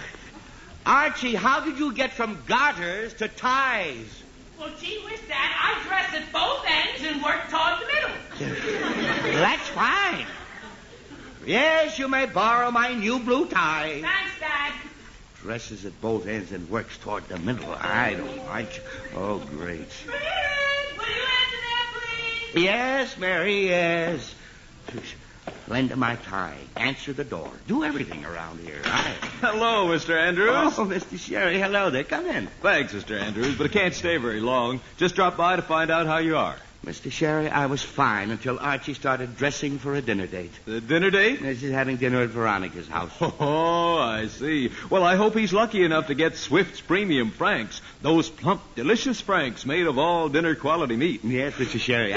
Archie, how did you get from garters to ties? Well, gee whiz, Dad, I dress at both ends and work toward the middle. That's fine. Yes, you may borrow my new blue tie. Thanks, Dad. Dresses at both ends and works toward the middle. I don't like... Oh, great. Mary, will you answer that, please? Yes, Mary, yes. Lend my tie. Answer the door. Do everything around here. Hello, Mr. Andrews. Oh, Mr. Sherry, hello there. Come in. Thanks, Mr. Andrews, but I can't stay very long. Just dropped by to find out how you are. Mr. Sherry, I was fine until Archie started dressing for a dinner date. The dinner date? Yes, he's having dinner at Veronica's house. Oh, I see. Well, I hope he's lucky enough to get Swift's premium franks. Those plump, delicious franks made of all dinner quality meat. Yes, Mr. Sherry.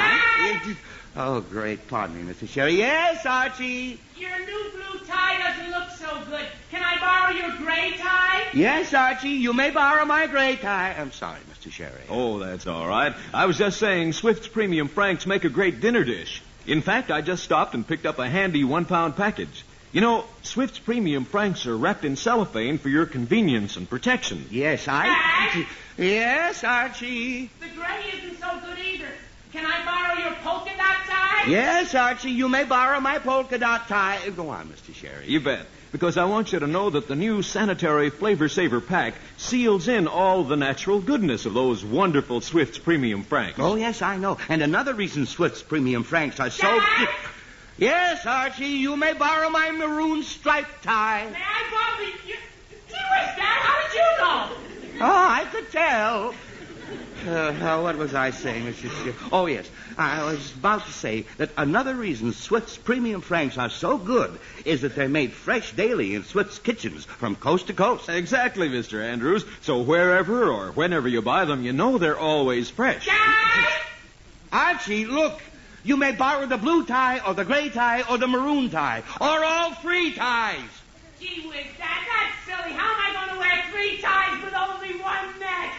Oh, great. Pardon me, Mr. Sherry. Yes, Archie. Your new blue tie doesn't look so good. Can I borrow your gray tie? Yes, Archie. You may borrow my gray tie. I'm sorry, Mr. Sherry. Oh, that's all right. I was just saying Swift's premium franks make a great dinner dish. In fact, I just stopped and picked up a handy 1-pound package. You know, Swift's premium franks are wrapped in cellophane for your convenience and protection. Yes, Dad? Yes, Archie. The gray isn't so good either. Can I borrow your polka dot tie? Yes, Archie, you may borrow my polka dot tie. Go on, Mr. Sherry. You bet. Because I want you to know that the new sanitary Flavor Saver pack seals in all the natural goodness of those wonderful Swift's premium franks. Oh, yes, I know. And another reason Swift's premium franks are so... Dad? Yes, Archie, you may borrow my maroon striped tie. May I bother you? Gee whiz, Dad, how did you know? Oh, I could tell. What was I saying, Mrs. Schiff? Oh, yes. I was about to say that another reason Swift's premium franks are so good is that they're made fresh daily in Swift's kitchens from coast to coast. Exactly, Mr. Andrews. So wherever or whenever you buy them, you know they're always fresh. Dad! Archie, look. You may borrow the blue tie or the gray tie or the maroon tie or all three ties. Gee whiz, Dad, that's silly. How am I going to wear 3 ties with only one neck?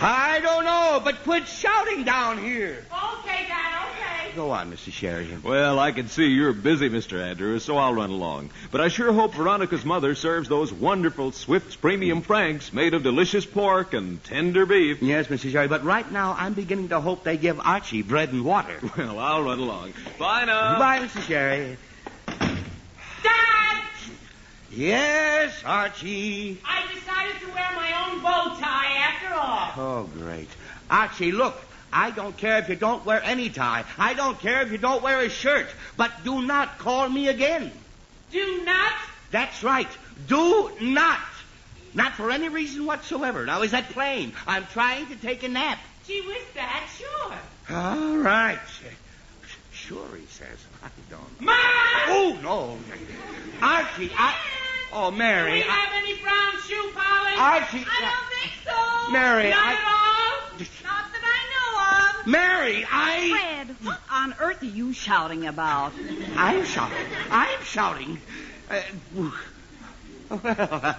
I don't know, but quit shouting down here. Okay, Dad, okay. Go on, Mr. Sheridan. Well, I can see you're busy, Mr. Andrews, so I'll run along. But I sure hope Veronica's mother serves those wonderful Swift's Premium Franks made of delicious pork and tender beef. Yes, Mr. Sheridan, but right now I'm beginning to hope they give Archie bread and water. Well, I'll run along. Bye now. Goodbye, Mr. Sheridan. Dad! Yes, Archie. I decided to wear my own bow tie after all. Oh, great. Archie, look. I don't care if you don't wear any tie. I don't care if you don't wear a shirt. But do not call me again. Do not? That's right. Do not. Not for any reason whatsoever. Now, is that plain? I'm trying to take a nap. Gee whiz, Dad, sure. All right. Sure, he says. I don't. Mom! Oh, no. Archie, Oh, Mary. Do we have any brown shoe polish? Archie. I don't think so. Mary, Not at all? Not that I know of. Mary, Fred, what on earth are you shouting about? I'm shouting. Well, I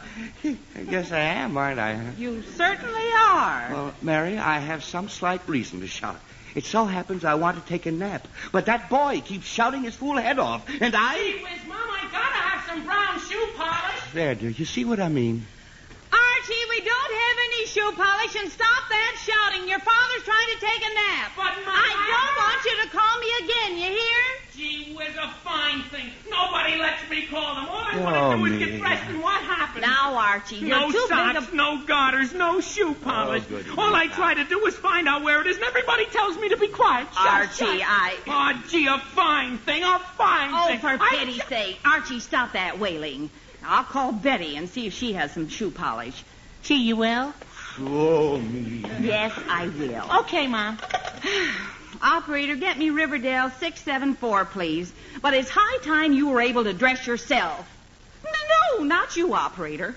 guess I am, aren't I? You certainly are. Well, Mary, I have some slight reason to shout. It so happens I want to take a nap, but that boy keeps shouting his fool head off, and Gee whiz, Mom, I gotta have some brown shoe polish. There, dear, you see what I mean? Archie, we don't have any shoe polish, and stop that shouting. Your father's trying to take a nap. But, Mom, I don't want you to call me again, you hear? Gee whiz, a fine thing. Nobody lets me call them. All I want to do is get dressed, and what happens? Now, Archie, you're no too socks, big a... no garters, no shoe polish. good. All I try to do is find out where it is, and everybody tells me to be quiet. Archie, Oh, gee, a fine thing, a fine thing. Oh, for pity's sake. Archie, stop that wailing. I'll call Betty and see if she has some shoe polish. Gee, you will? Oh, me. Yes, I will. Okay, Mom. Operator, get me Riverdale 674, please. But it's high time you were able to dress yourself. No, not you, operator.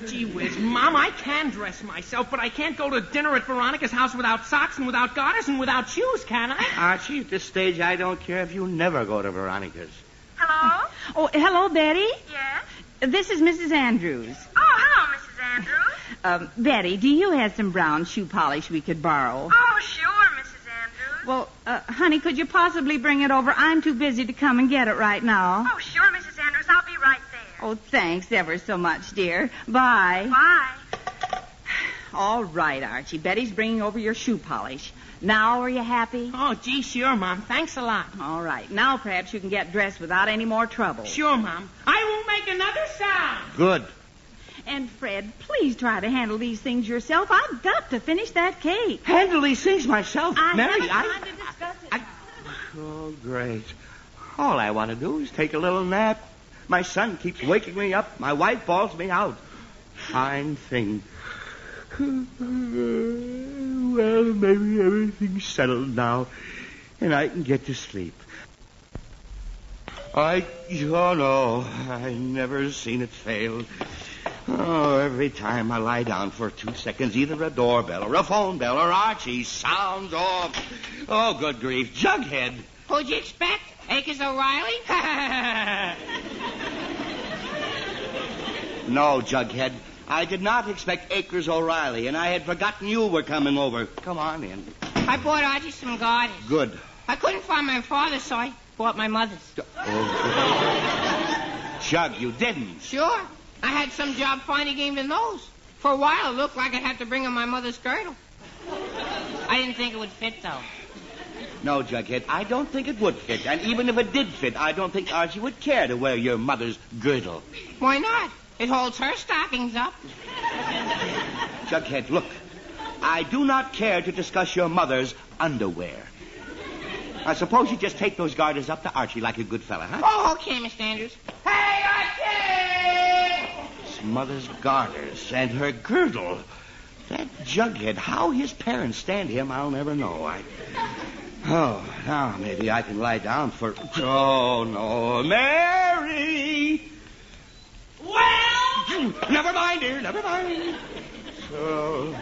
Gee whiz, Mom, I can dress myself, but I can't go to dinner at Veronica's house without socks and without garters and without shoes, can I? Archie, at this stage, I don't care if you never go to Veronica's. Hello? Oh, hello, Betty. Yes? This is Mrs. Andrews. Oh, hello, Mrs. Andrews. Betty, do you have some brown shoe polish we could borrow? Oh, sure, Mrs. Andrews. Well, honey, could you possibly bring it over? I'm too busy to come and get it right now. Oh, sure, Mrs. Andrews. I'll be right there. Oh, thanks ever so much, dear. Bye. Bye. All right, Archie. Betty's bringing over your shoe polish. Now, are you happy? Oh, gee, sure, Mom. Thanks a lot. All right. Now, perhaps you can get dressed without any more trouble. Sure, Mom. I won't make another sound. Good. And, Fred, please try to handle these things yourself. I've got to finish that cake. Handle these things myself, Mary. Time to discuss it. Oh, great. All I want to do is take a little nap. My son keeps waking me up. My wife bawls me out. Fine thing. Well, maybe everything's settled now, and I can get to sleep. Oh, no, I never seen it fail. Oh, every time I lie down for 2 seconds, either a doorbell or a phone bell or Archie sounds off. Oh, good grief. Jughead. Who'd you expect? Akers O'Reilly? No, Jughead. I did not expect Akers O'Reilly, and I had forgotten you were coming over. Come on in. I bought Archie some garters. Good. I couldn't find my father's, so I bought my mother's. Jug, you didn't. Sure. I had some job finding even those. For a while, it looked like I'd have to bring in my mother's girdle. I didn't think it would fit, though. No, Jughead, I don't think it would fit. And even if it did fit, I don't think Archie would care to wear your mother's girdle. Why not? It holds her stockings up. Jughead, look. I do not care to discuss your mother's underwear. I suppose you just take those garters up to Archie like a good fella, huh? Oh, okay, Mr. Andrews. Hey, Archie! His mother's garters and her girdle. That jughead, how his parents stand him, I'll never know. Oh, now maybe I can lie down for... Oh, no. Mary! Well? Never mind, dear, never mind. So,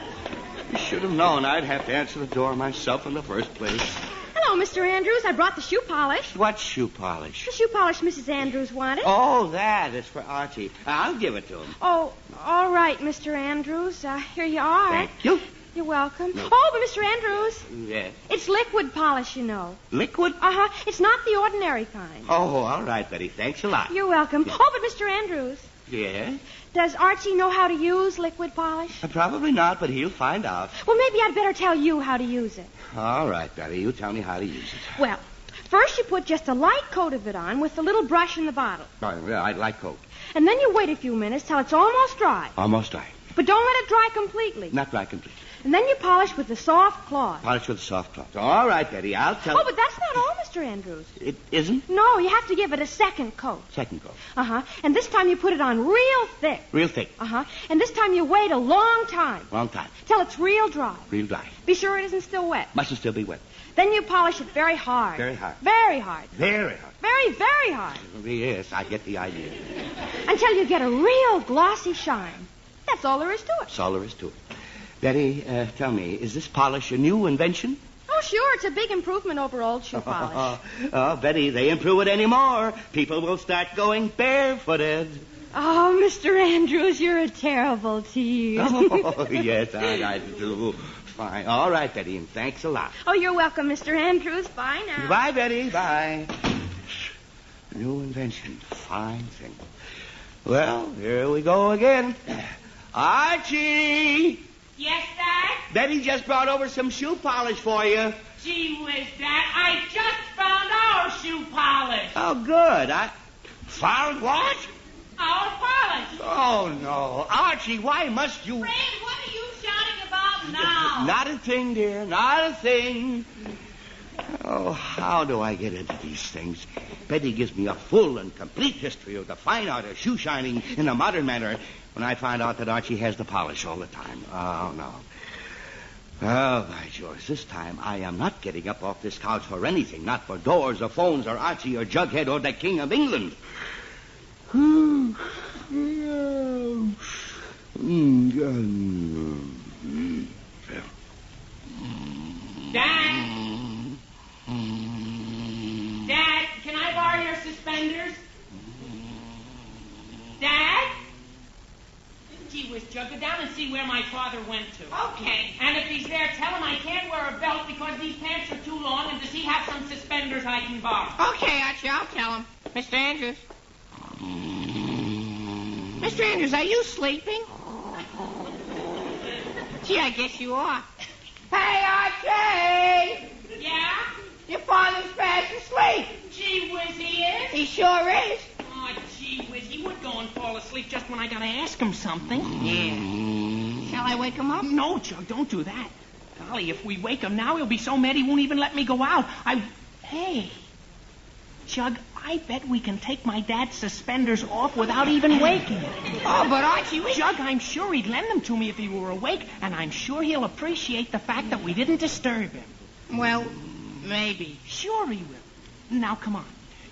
you should have known I'd have to answer the door myself in the first place. Hello, Mr. Andrews. I brought the shoe polish. What shoe polish? The shoe polish Mrs. Andrews wanted. Oh, that is for Archie. I'll give it to him. Oh, all right, Mr. Andrews. Here you are. Thank you. You're welcome. Oh, but Mr. Andrews, Yes. it's liquid polish, you know. Liquid? Uh-huh. It's not the ordinary kind. Oh, all right, Betty. Thanks a lot. You're welcome. Oh, but Mr. Andrews, Yes? does Archie know how to use liquid polish? Probably not, but he'll find out. Well, maybe I'd better tell you how to use it. All right, Betty. You tell me how to use it. Well, first you put just a light coat of it on with the little brush in the bottle. Oh, yeah, I'd like coat. And then you wait a few minutes till it's almost dry. Almost dry. But don't let it dry completely. Not dry completely. And then you polish with the soft cloth. Polish with a soft cloth. All right, Betty. I'll tell Oh, but that's not all, Mr. Andrews. It isn't? No, you have to give it a second coat. Second coat. Uh-huh. And this time you put it on real thick. Real thick. Uh-huh. And this time you wait a long time. Long time. Till it's real dry. Real dry. Be sure it isn't still wet. Mustn't still be wet. Then you polish it very hard. Very hard. Very hard. Very hard. Very, very hard. Yes, I get the idea. Until you get a real glossy shine. That's all there is to it. That's all there is to it. Betty, tell me, is this polish a new invention? Oh, sure. It's a big improvement over old shoe polish. Oh, Betty, they improve it anymore. People will start going barefooted. Oh, Mr. Andrews, you're a terrible tease. Oh, yes, I do. Fine. All right, Betty, and thanks a lot. Oh, you're welcome, Mr. Andrews. Bye now. Bye, Betty. Bye. New invention. Fine thing. Well, here we go again. Archie! Yes, Dad? Betty just brought over some shoe polish for you. Gee whiz, Dad, I just found our shoe polish. Oh, good. I found what? Our polish. Oh, no. Archie, why must you... Fred, what are you shouting about now? Not a thing, dear. Not a thing. Oh, how do I get into these things? Betty gives me a full and complete history of the fine art of shoe shining in a modern manner when I find out that Archie has the polish all the time. Oh, no. Oh, by George, this time I am not getting up off this couch for anything. Not for doors or phones or Archie or Jughead or the King of England. Dad? Dad, can I borrow your suspenders? Dad? Gee whiz, Jug, go down and see where my father went to. Okay. And if he's there, tell him I can't wear a belt because these pants are too long, and does he have some suspenders I can borrow? Okay, Archie, I'll tell him. Mr. Andrews. Mr. Andrews, are you sleeping? Gee, I guess you are. Hey, Archie! Yeah? Your father's fast asleep. Gee whiz, he is? He sure is. Oh, gee whiz, he would go and fall asleep just when I gotta ask him something. Yeah. Shall I wake him up? No, Jug, don't do that. Golly, if we wake him now, he'll be so mad he won't even let me go out. Hey, Jug, I bet we can take my dad's suspenders off without even waking. Oh, but Archie, Jug, I'm sure he'd lend them to me if he were awake, and I'm sure he'll appreciate the fact that we didn't disturb him. Well, maybe. Sure he will. Now, come on.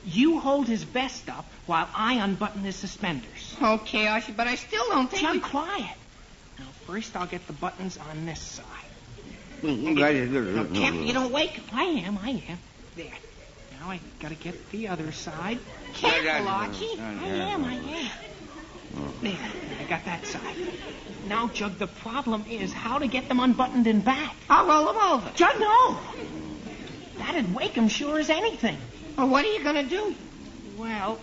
You hold his vest up while I unbutton his suspenders. Okay, Archie, but I still don't think... Jug, quiet. Now, first I'll get the buttons on this side. Careful, you don't wake him. I am. There. Now I gotta get the other side. Careful, Archie. I am. There, I got that side. Now, Jug, the problem is how to get them unbuttoned and back. I'll roll them over. Jug, no! That'd wake him sure as anything. Well, what are you going to do? Well,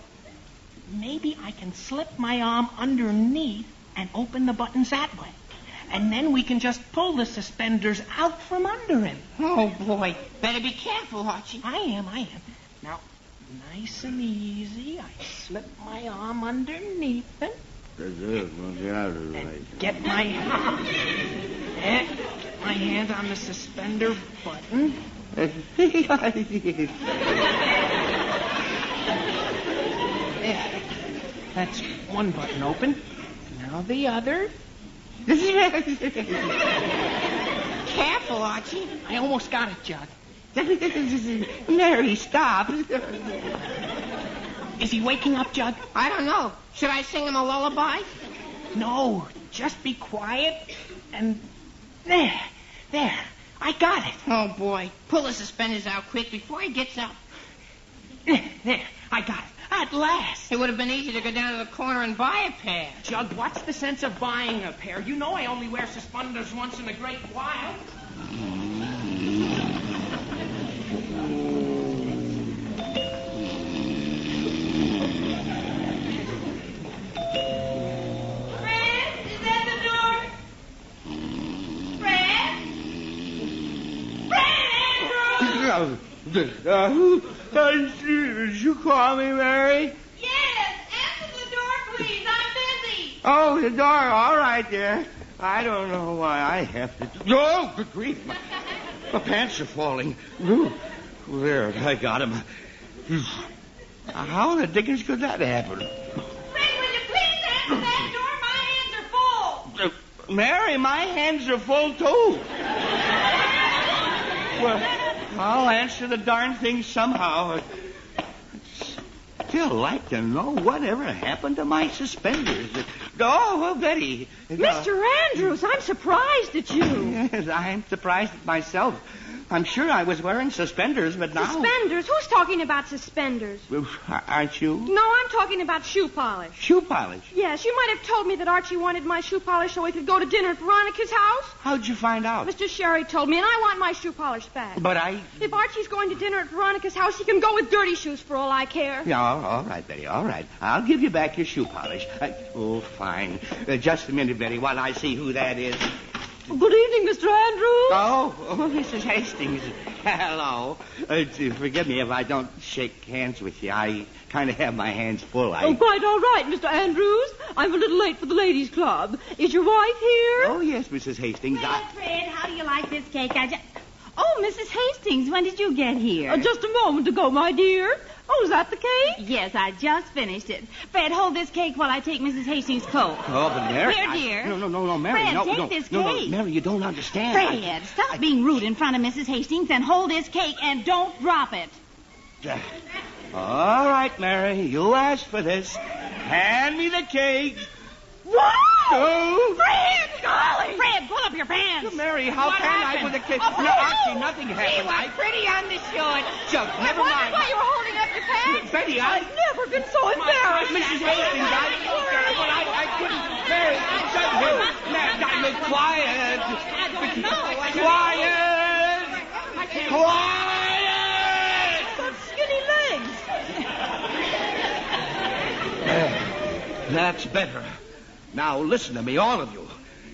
maybe I can slip my arm underneath and open the buttons that way. And then we can just pull the suspenders out from under him. Oh, boy. Better be careful, Archie. I am. Now, nice and easy, I slip my arm underneath him. Get my hand on the suspender button. There. That's one button open. Now the other. Careful, Archie. I almost got it, Jug. Mary, stop. Is he waking up, Jug? I don't know. Should I sing him a lullaby? No, just be quiet and... There. I got it. Oh, boy. Pull the suspenders out quick before he gets up. There, I got it. At last. It would have been easy to go down to the corner and buy a pair. Jug, what's the sense of buying a pair? You know I only wear suspenders once in a great while. Fred, is that the door? Fred? Fred, Andrew! Did you call me, Mary? Yes, answer the door, please. I'm busy. Oh, the door. All right, dear. I don't know why I have to... Oh, good grief. My pants are falling. Ooh, there, I got him. How in the dickens could that happen? Fred, will you please answer that door? My hands are full. Mary, my hands are full, too. Well, I'll answer the darn thing somehow. I'd still like to know whatever happened to my suspenders. Oh, well, Betty. Mr. Andrews, I'm surprised at you. Yes, I'm surprised at myself. I'm sure I was wearing suspenders, but now... Suspenders? Who's talking about suspenders? Aren't you? No, I'm talking about shoe polish. Shoe polish? Yes, you might have told me that Archie wanted my shoe polish so he could go to dinner at Veronica's house. How'd you find out? Mr. Sherry told me, and I want my shoe polish back. But I... If Archie's going to dinner at Veronica's house, he can go with dirty shoes for all I care. Yeah, all right, Betty, all right. I'll give you back your shoe polish. Oh, fine. Just a minute, Betty, while I see who that is. Good evening, Mr. Andrews. Oh, Mrs. Hastings. Hello. Forgive me if I don't shake hands with you. I kind of have my hands full. Oh, quite all right, Mr. Andrews. I'm a little late for the ladies' club. Is your wife here? Oh, yes, Mrs. Hastings. Fred, how do you like this cake? Oh, Mrs. Hastings, when did you get here? Just a moment ago, my dear. Oh, is that the cake? Yes, I just finished it. Fred, hold this cake while I take Mrs. Hastings' coat. Oh, but Mary... Here, dear. No, Mary. Fred, no, take no, this no, cake. No, Mary, you don't understand. Fred, stop being rude in front of Mrs. Hastings and hold this cake and don't drop it. All right, Mary, you asked for this. Hand me the cake. Whoa! Oh. Fred! Golly! Fred, pull up your pants. Mary, how What can happened? I with a cake? Oh, No, Archie, nothing happened. He was pretty undershort. Chuck, never I mind. wondered why you were holding up your pants. Betty, I've never been so embarrassed. Mrs. Hastings, I couldn't. Mary, shut him. Quiet. I don't know. Quiet. Quiet. Such skinny legs. That's better. Now, listen to me, all of you.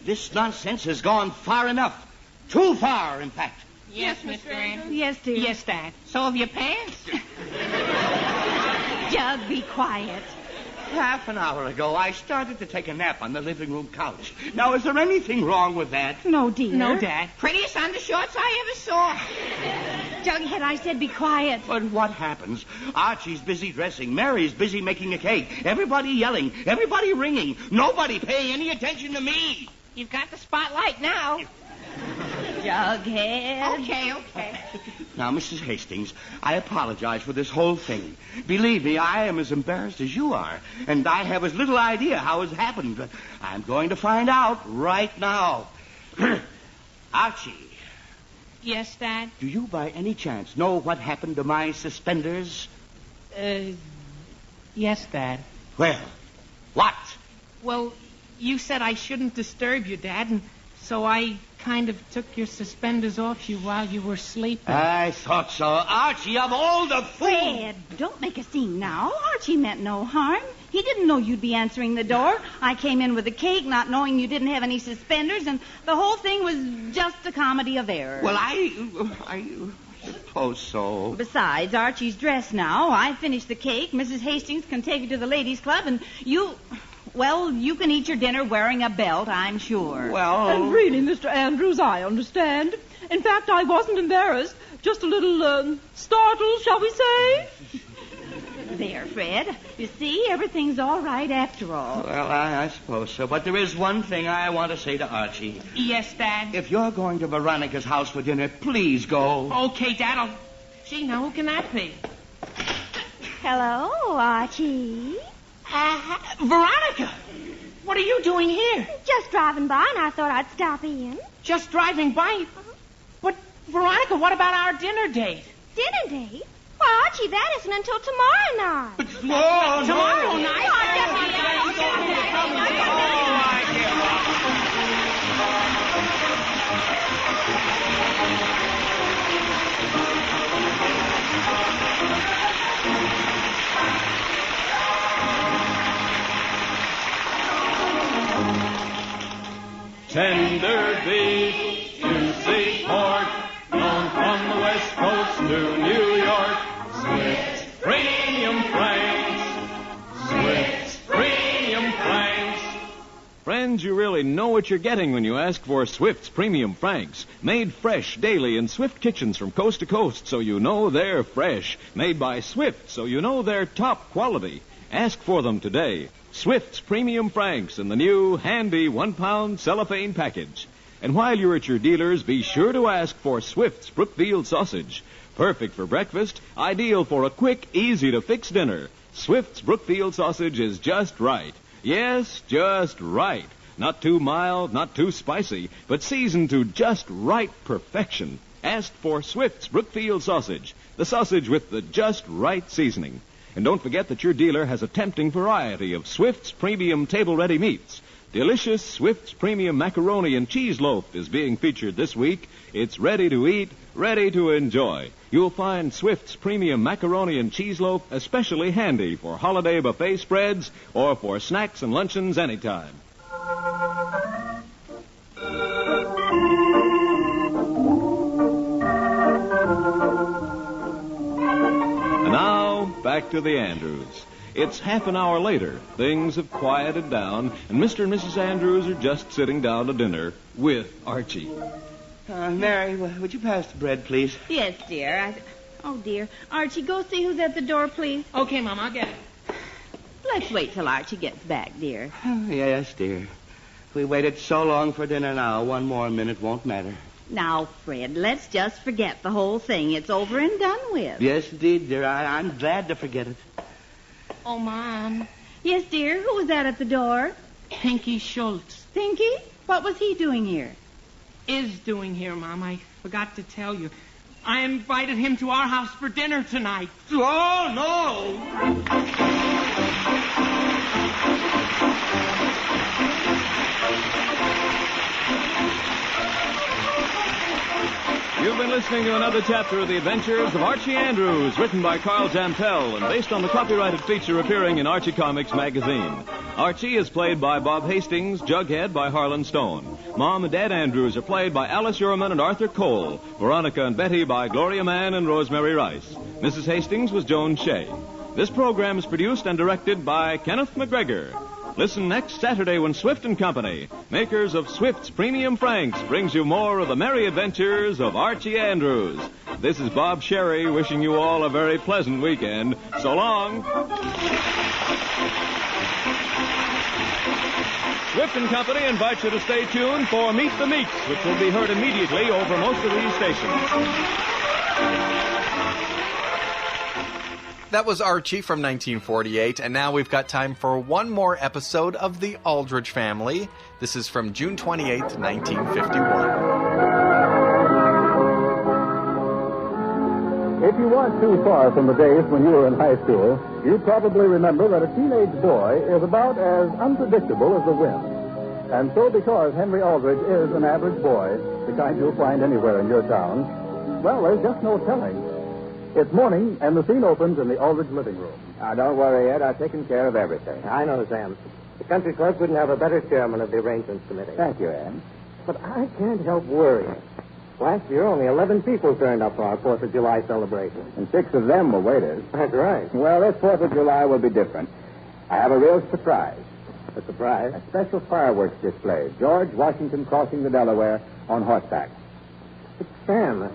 This nonsense has gone far enough. Too far, in fact. Yes, Mr. Andrews. Yes, dear. Yes, Dad. So have your pants. Jug, be quiet. Half an hour ago, I started to take a nap on the living room couch. Now, is there anything wrong with that? No, dear. No, Dad. Prettiest undershorts I ever saw. Jughead, I said be quiet. But what happens? Archie's busy dressing. Mary's busy making a cake. Everybody yelling. Everybody ringing. Nobody paying any attention to me. You've got the spotlight now. Jughead. Okay. Now, Mrs. Hastings, I apologize for this whole thing. Believe me, I am as embarrassed as you are. And I have as little idea how it happened. But I'm going to find out right now. Archie. Yes, Dad? Do you by any chance know what happened to my suspenders? Yes, Dad. Well, what? Well, you said I shouldn't disturb you, Dad, and so I kind of took your suspenders off you while you were sleeping. I thought so. Archie, of all the fools... Fred, don't make a scene now. Archie meant no harm. He didn't know you'd be answering the door. I came in with the cake, not knowing you didn't have any suspenders, and the whole thing was just a comedy of errors. Well, I suppose so. Besides, Archie's dressed now. I finished the cake. Mrs. Hastings can take you to the ladies' club, and you... Well, you can eat your dinner wearing a belt, I'm sure. Well... And really, Mr. Andrews, I understand. In fact, I wasn't embarrassed. just a little startled, shall we say? There, Fred. You see, everything's all right after all. Well, I suppose so. But there is one thing I want to say to Archie. Yes, Dad? If you're going to Veronica's house for dinner, please go. Okay, Dad. Gee, now who can that be? Hello, Archie. Veronica! What are you doing here? Just driving by, and I thought I'd stop in. Just driving by? But, Veronica, what about our dinner date? Dinner date? Why, Archie, that isn't until tomorrow night. Tomorrow night? Tender beef, juicy pork, known from the West Coast to New York. Swift's Premium Franks. Swift's Premium Franks. Friends, you really know what you're getting when you ask for Swift's Premium Franks. Made fresh daily in Swift kitchens from coast to coast, so you know they're fresh. Made by Swift, so you know they're top quality. Ask for them today. Swift's Premium Franks in the new, handy 1-pound cellophane package. And while you're at your dealers, be sure to ask for Swift's Brookfield sausage. Perfect for breakfast, ideal for a quick, easy-to-fix dinner. Swift's Brookfield sausage is just right. Yes, just right. Not too mild, not too spicy, but seasoned to just right perfection. Ask for Swift's Brookfield sausage, the sausage with the just right seasoning. And don't forget that your dealer has a tempting variety of Swift's Premium Table-Ready Meats. Delicious Swift's Premium Macaroni and Cheese Loaf is being featured this week. It's ready to eat, ready to enjoy. You'll find Swift's Premium Macaroni and Cheese Loaf especially handy for holiday buffet spreads or for snacks and luncheons anytime. And now, back to the Andrews. It's half an hour later. Things have quieted down, and Mr. and Mrs. Andrews are just sitting down to dinner with Archie. Mary, would you pass the bread, please? Yes, dear. Oh, dear. Archie, go see who's at the door, please. Okay, Mom, I'll get it. Let's wait till Archie gets back, dear. Yes, dear. If we waited so long for dinner now, one more minute won't matter. Now, Fred, let's just forget the whole thing. It's over and done with. Yes, indeed, dear. I'm glad to forget it. Oh, Mom. Yes, dear. Who was that at the door? Pinky Schultz. Pinky? What was he doing here? Is doing here, Mom. I forgot to tell you. I invited him to our house for dinner tonight. Oh, no! You've been listening to another chapter of The Adventures of Archie Andrews, written by Carl Jantel and based on the copyrighted feature appearing in Archie Comics magazine. Archie is played by Bob Hastings, Jughead by Harlan Stone. Mom and Dad Andrews are played by Alice Uhrman and Arthur Cole. Veronica and Betty by Gloria Mann and Rosemary Rice. Mrs. Hastings was Joan Shea. This program is produced and directed by Kenneth McGregor. Listen next Saturday when Swift & Company, makers of Swift's Premium Franks, brings you more of the merry adventures of Archie Andrews. This is Bob Sherry wishing you all a very pleasant weekend. So long. Swift & Company invites you to stay tuned for Meet the Meeks, which will be heard immediately over most of these stations. That was Archie from 1948, and now we've got time for one more episode of The Aldrich Family. This is from June 28th, 1951. If you weren't too far from the days when you were in high school, you probably remember that a teenage boy is about as unpredictable as the wind. And so because Henry Aldrich is an average boy, the kind you'll find anywhere in your town, well, there's just no telling. It's morning, and the scene opens in the Aldrich living room. Now, don't worry, Ed. I've taken care of everything. I know, Sam. The country club couldn't have a better chairman of the arrangements committee. Thank you, Ed. But I can't help worrying. Last year, only 11 people turned up for our 4th of July celebration. And 6 of them were waiters. That's right. Well, this 4th of July will be different. I have a real surprise. A surprise? A special fireworks display. George Washington crossing the Delaware on horseback. But, Sam,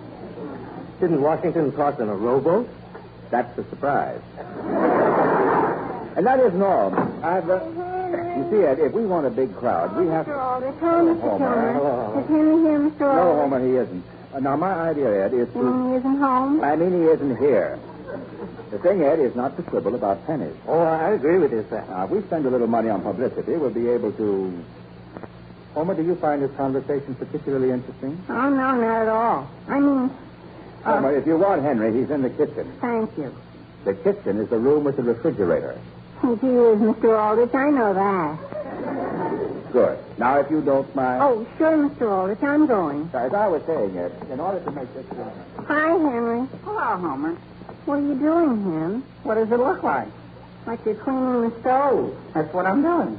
Didn't Washington cross in a rowboat? That's the surprise. And that isn't all. You see, Ed, if we want a big crowd, we have to... Aldrich. Hello, Mr. Homer. Kilmer. Is Henry here, Mr. No, Aldrich? Homer, he isn't. Now, my idea, Ed, is to... You mean he isn't home? I mean, he isn't here. The thing, Ed, is not to quibble about pennies. Oh, I agree with you, sir. Now, if we spend a little money on publicity, we'll be able to... Homer, do you find this conversation particularly interesting? Oh, no, not at all. I mean... Homer, if you want Henry, he's in the kitchen. Thank you. The kitchen is the room with the refrigerator. He is, Mr. Aldrich. I know that. Good. Now, if you don't mind... Oh, sure, Mr. Aldrich. I'm going. As I was saying, Ed, in order to make this... Hi, Henry. Hello, Homer. What are you doing, Hen? What does it look like? Like you're cleaning the stove. That's what I'm doing.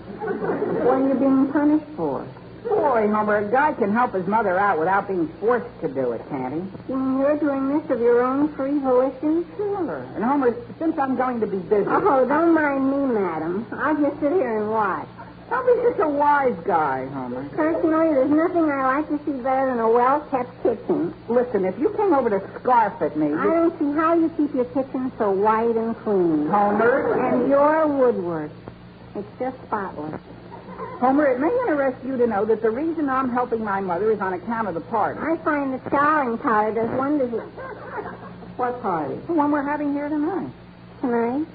What are you being punished for? Boy, Homer, a guy can help his mother out without being forced to do it, can't he? You mean you're doing this of your own free volition? Sure. And, Homer, since I'm going to be busy... Oh, don't mind me, madam. I'll just sit here and watch. Don't be such a wise guy, Homer. Personally, there's nothing I like to see better than a well-kept kitchen. Listen, if you came over to scarf at me... I don't see how you keep your kitchen so white and clean. Homer? And your woodwork. It's just spotless. Homer, it may interest you to know that the reason I'm helping my mother is on account of the party. I find the scouring powder does wonders. What party? The one we're having here tonight. Tonight?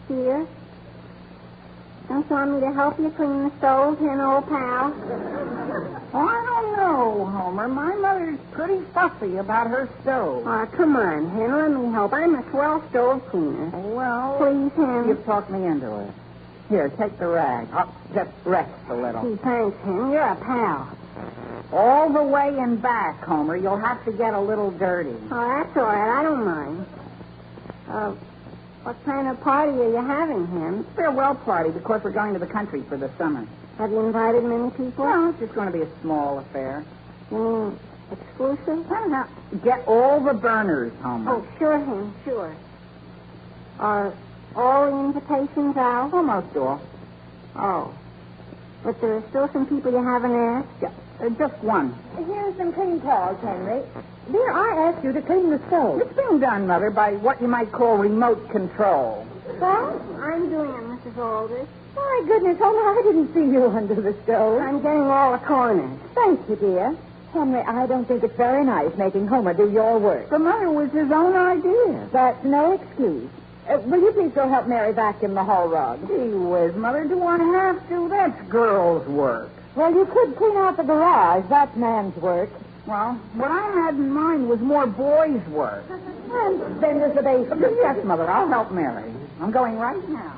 Here? Don't you want me to help you clean the stove, Hen, old pal? Oh, I don't know, Homer. My mother's pretty fussy about her stove. Oh, come on, Hen. Let me help. I'm a swell stove cleaner. Well... Please, Hen. You've talked me into it. Here, take the rag. Oh, just rest a little. Gee, thanks, Hen. You're a pal. All the way and back, Homer. You'll have to get a little dirty. Oh, that's all right. I don't mind. What kind of party are you having, Hen? Farewell party, because we're going to the country for the summer. Have you invited many people? No, it's just going to be a small affair. You mean exclusive? No. Get all the burners, Homer. Oh, sure, Hen, sure. Are all the invitations out? Almost all. Oh. But there are still some people you haven't asked? Yeah, just one. Here's some clean towels, Henry. Dear, I asked you to clean the stove. It's being done, Mother, by what you might call remote control. Well, I'm doing it, Mrs. Aldrich. My goodness, Homer, I didn't see you under the stove. I'm getting all the corners. Thank you, dear. Henry, I don't think it's very nice making Homer do your work. The Mother was his own idea. That's no excuse. Will you please go help Mary vacuum the hall rug? Gee whiz, Mother, do I have to? That's girls' work. Well, you could clean out the garage. That's man's work. Well, what I had in mind was more boys' work. And then there's the basement. Yes, Mother, I'll help Mary. I'm going right now.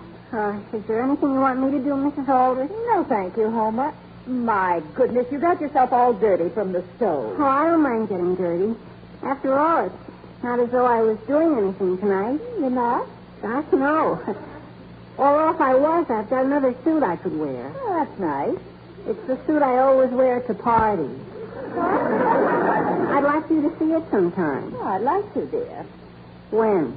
Is there anything you want me to do, Mrs. Aldrich? No, thank you, Homer. My goodness, you got yourself all dirty from the stove. Oh, I don't mind getting dirty. After all, it's not as though I was doing anything tonight. You're not? Gosh, no. Or if I was, I've got another suit I could wear. Oh, that's nice. It's the suit I always wear to parties. I'd like you to see it sometime. Oh, I'd like to, dear. When?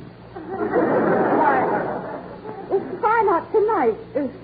Why not tonight?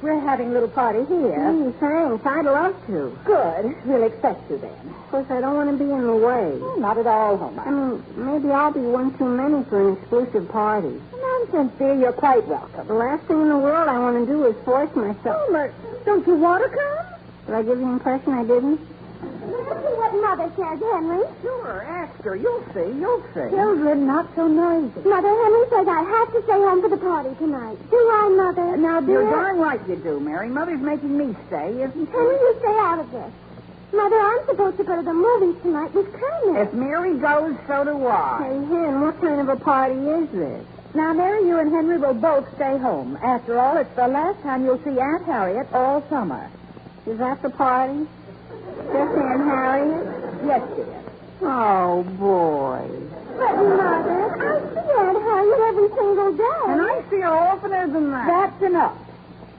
We're having a little party here. Gee, thanks. I'd love to. Good. We'll expect you then. Of course, I don't want to be in the way. Oh, not at all, Homer. I mean, maybe I'll be one too many for an exclusive party. Nonsense, dear. You're quite welcome. The last thing in the world I want to do is force myself. Homer, don't you want to come? Did I give you the impression I didn't? Let's see what Mother says, Henry. Sure, ask her. You'll see. You'll see. Children, not so noisy. Mother, Henry says I have to stay home for the party tonight. Do I, Mother? Now, dear. You're darn right you do, Mary. Mother's making me stay, isn't she? Henry, you stay out of this. Mother, I'm supposed to go to the movies tonight with Kermit. If Mary goes, so do I. Hey, Hen, what kind of a party is this? Now, Mary, you and Henry will both stay home. After all, it's the last time you'll see Aunt Harriet all summer. Is that the party? Just Aunt Harriet? Yes, dear. Oh, boy. But, Mother, I see Aunt Harriet every single day. And I see her oftener than that. That's enough.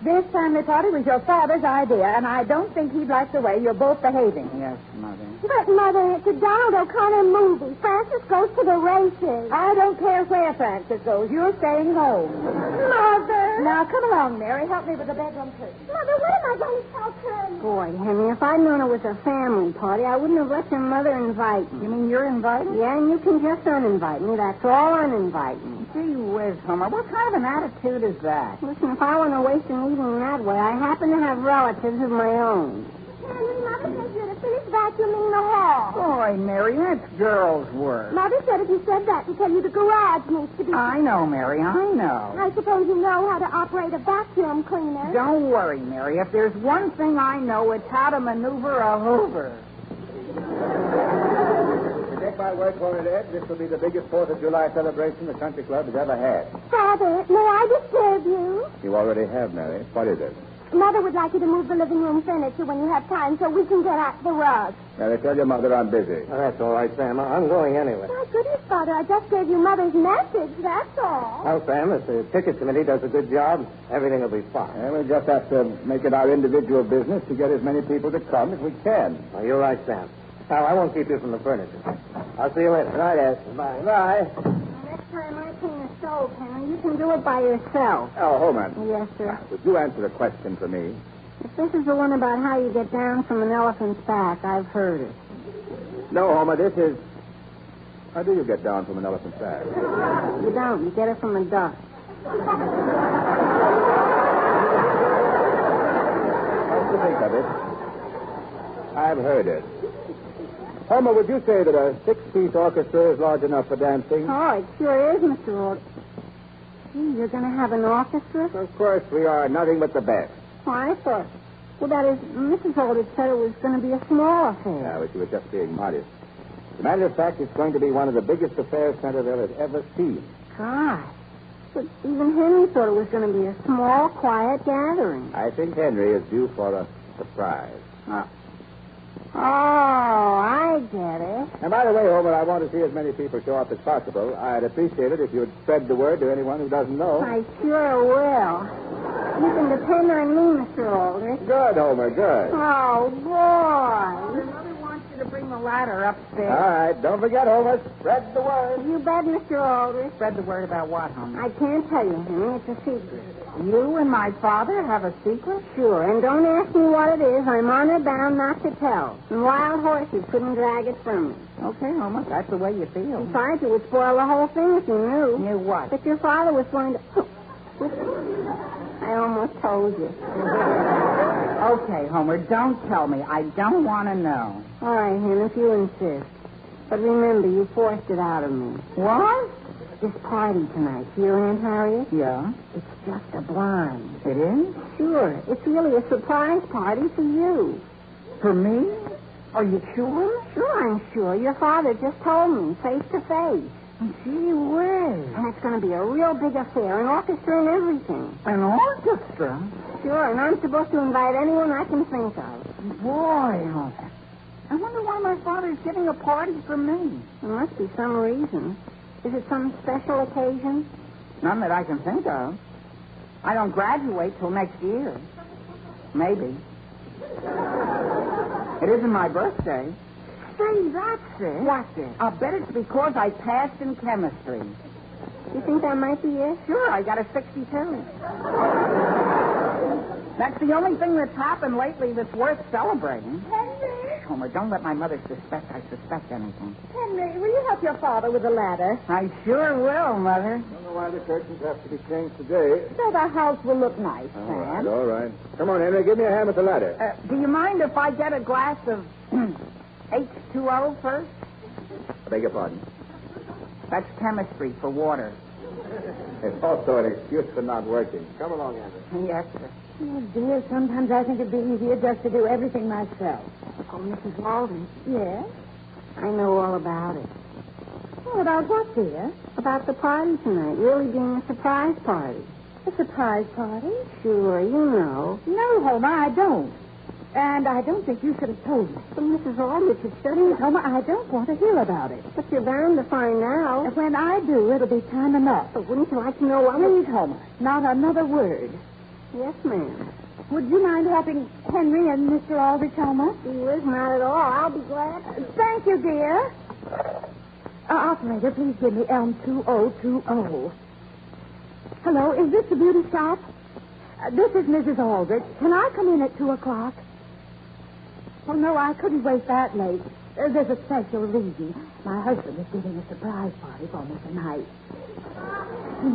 This family party was your father's idea, and I don't think he'd like the way you're both behaving. Yes, Mother. But, Mother, it's a Donald O'Connor movie. Francis goes to the races. I don't care where Francis goes. You're staying home. Mother! Now, come along, Mary. Help me with the bedroom curtain. Mother, what am I going to tell Curly? Boy, Henry, if I'd known it was a family party, I wouldn't have let your mother invite me. You mean you're invited? Yeah, and you can just uninvite me. That's all, uninvite me. Gee whiz, Homer. What kind of an attitude is that? Listen, if I want to waste an evening that way, I happen to have relatives of my own. Henry, Mother says you're to finish vacuuming the hall. Boy, Mary, that's girls' work. Mother said if you said that to tell you the garage needs to be... I know, Mary, I know. I suppose you know how to operate a vacuum cleaner. Don't worry, Mary. If there's one thing I know, it's how to maneuver a Hoover. Take my word for it, Ed, this will be the biggest 4th of July celebration the country club has ever had. Father, may I disturb you? You already have, Mary. What is it? Mother would like you to move the living room furniture when you have time so we can get at the rug. Mary, tell your mother I'm busy. Oh, that's all right, Sam. I'm going anyway. My goodness, Father, I just gave you Mother's message, that's all. Well, Sam, if the ticket committee does a good job, everything will be fine. Yeah, we'll just have to make it our individual business to get as many people to come as we can. Oh, you're right, Sam. Now, I won't keep you from the furniture. I'll see you later. Good night, Ed. Bye. Bye. Next time I clean a stove, Henry, you can do it by yourself. Oh, Holman. Yes, sir. Would you answer a question for me? If this is the one about how you get down from an elephant's back, I've heard it. No, Homer, this is... How do you get down from an elephant's back? You don't. You get it from a duck. What do you think of it? I've heard it. Homer, would you say that a 6-piece orchestra is large enough for dancing? Oh, it sure is, Mr. Aldrich. Gee, you're going to have an orchestra? Of course, we are nothing but the best. Oh, I thought... Well, that is, Mrs. Aldrich said it was going to be a small affair. Yeah, but you were just being modest. As a matter of fact, it's going to be one of the biggest affairs Centerville has ever seen. God. But even Henry thought it was going to be a small, quiet gathering. I think Henry is due for a surprise. Oh, I get it. And by the way, Homer, I want to see as many people show up as possible. I'd appreciate it if you'd spread the word to anyone who doesn't know. I sure will. You can depend on me, Mr. Aldrich. Good, Homer, good. Oh, boy. Your mother wants you to bring the ladder upstairs. All right, don't forget, Homer, spread the word. You bet, Mr. Aldrich. Spread the word about what, Homer? I can't tell you, Henry. It's a secret. You and my father have a secret? Sure, and don't ask me what it is. I'm honor bound not to tell. And wild horses couldn't drag it from me. Okay, Homer, that's the way you feel. Besides, it would spoil the whole thing if you knew. Knew what? That your father was going to... I almost told you. Okay, Homer, don't tell me. I don't want to know. All right, Hen, if you insist. But remember, you forced it out of me. What? This party tonight, your Aunt Harriet? Yeah? It's just a blind. It is? Sure. It's really a surprise party for you. For me? Are you sure? Sure, I'm sure. Your father just told me, face to face. Gee whiz. And it's going to be a real big affair, an orchestra and everything. An orchestra? Sure, and I'm supposed to invite anyone I can think of. Boy, Homer. I wonder why my father's giving a party for me. There must be some reason. Is it some special occasion? None that I can think of. I don't graduate till next year. Maybe. It isn't my birthday. Say, that's it. What's it? I'll bet it's because I passed in chemistry. You think that might be it? Sure, I got a 62. That's the only thing that's happened lately that's worth celebrating. Henry! Homer, don't let my mother suspect I suspect anything. Henry, will you help your father with the ladder? I sure will, Mother. I don't know why the curtains have to be changed today. So the house will look nice, Sam. All right. Come on, Henry, give me a hand with the ladder. Do you mind if I get a glass of H2O first? I beg your pardon. That's chemistry for water. It's also an excuse for not working. Come along, Henry. Yes, sir. Oh, dear, sometimes I think it'd be easier just to do everything myself. Oh, Mrs. Walden. Yes? I know all about it. Oh, about what, dear? About the party tonight, really being a surprise party. A surprise party? Sure, you know. No, Homer, I don't. And I don't think you should have told me. But Mrs. Aldrich is studying. Homer, I don't want to hear about it. But you're bound to find out. And when I do, it'll be time enough. But wouldn't you like to know what... Please, Homer, not another word. Yes, ma'am. Would you mind helping Henry and Mr. Aldrich, Homer? Not at all. I'll be glad. Thank you, dear. Operator, please give me Elm 2020. Hello, is this the beauty shop? This is Mrs. Aldrich. Can I come in at 2 o'clock? Oh, no, I couldn't wait that late. There's a special reason. My husband is giving a surprise party for me tonight.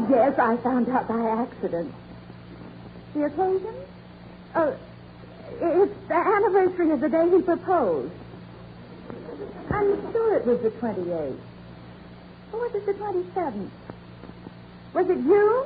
Yes, I found out by accident. The occasion? Oh, it's the anniversary of the day he proposed. I'm sure it was the 28th. Or was it the 27th? Was it June?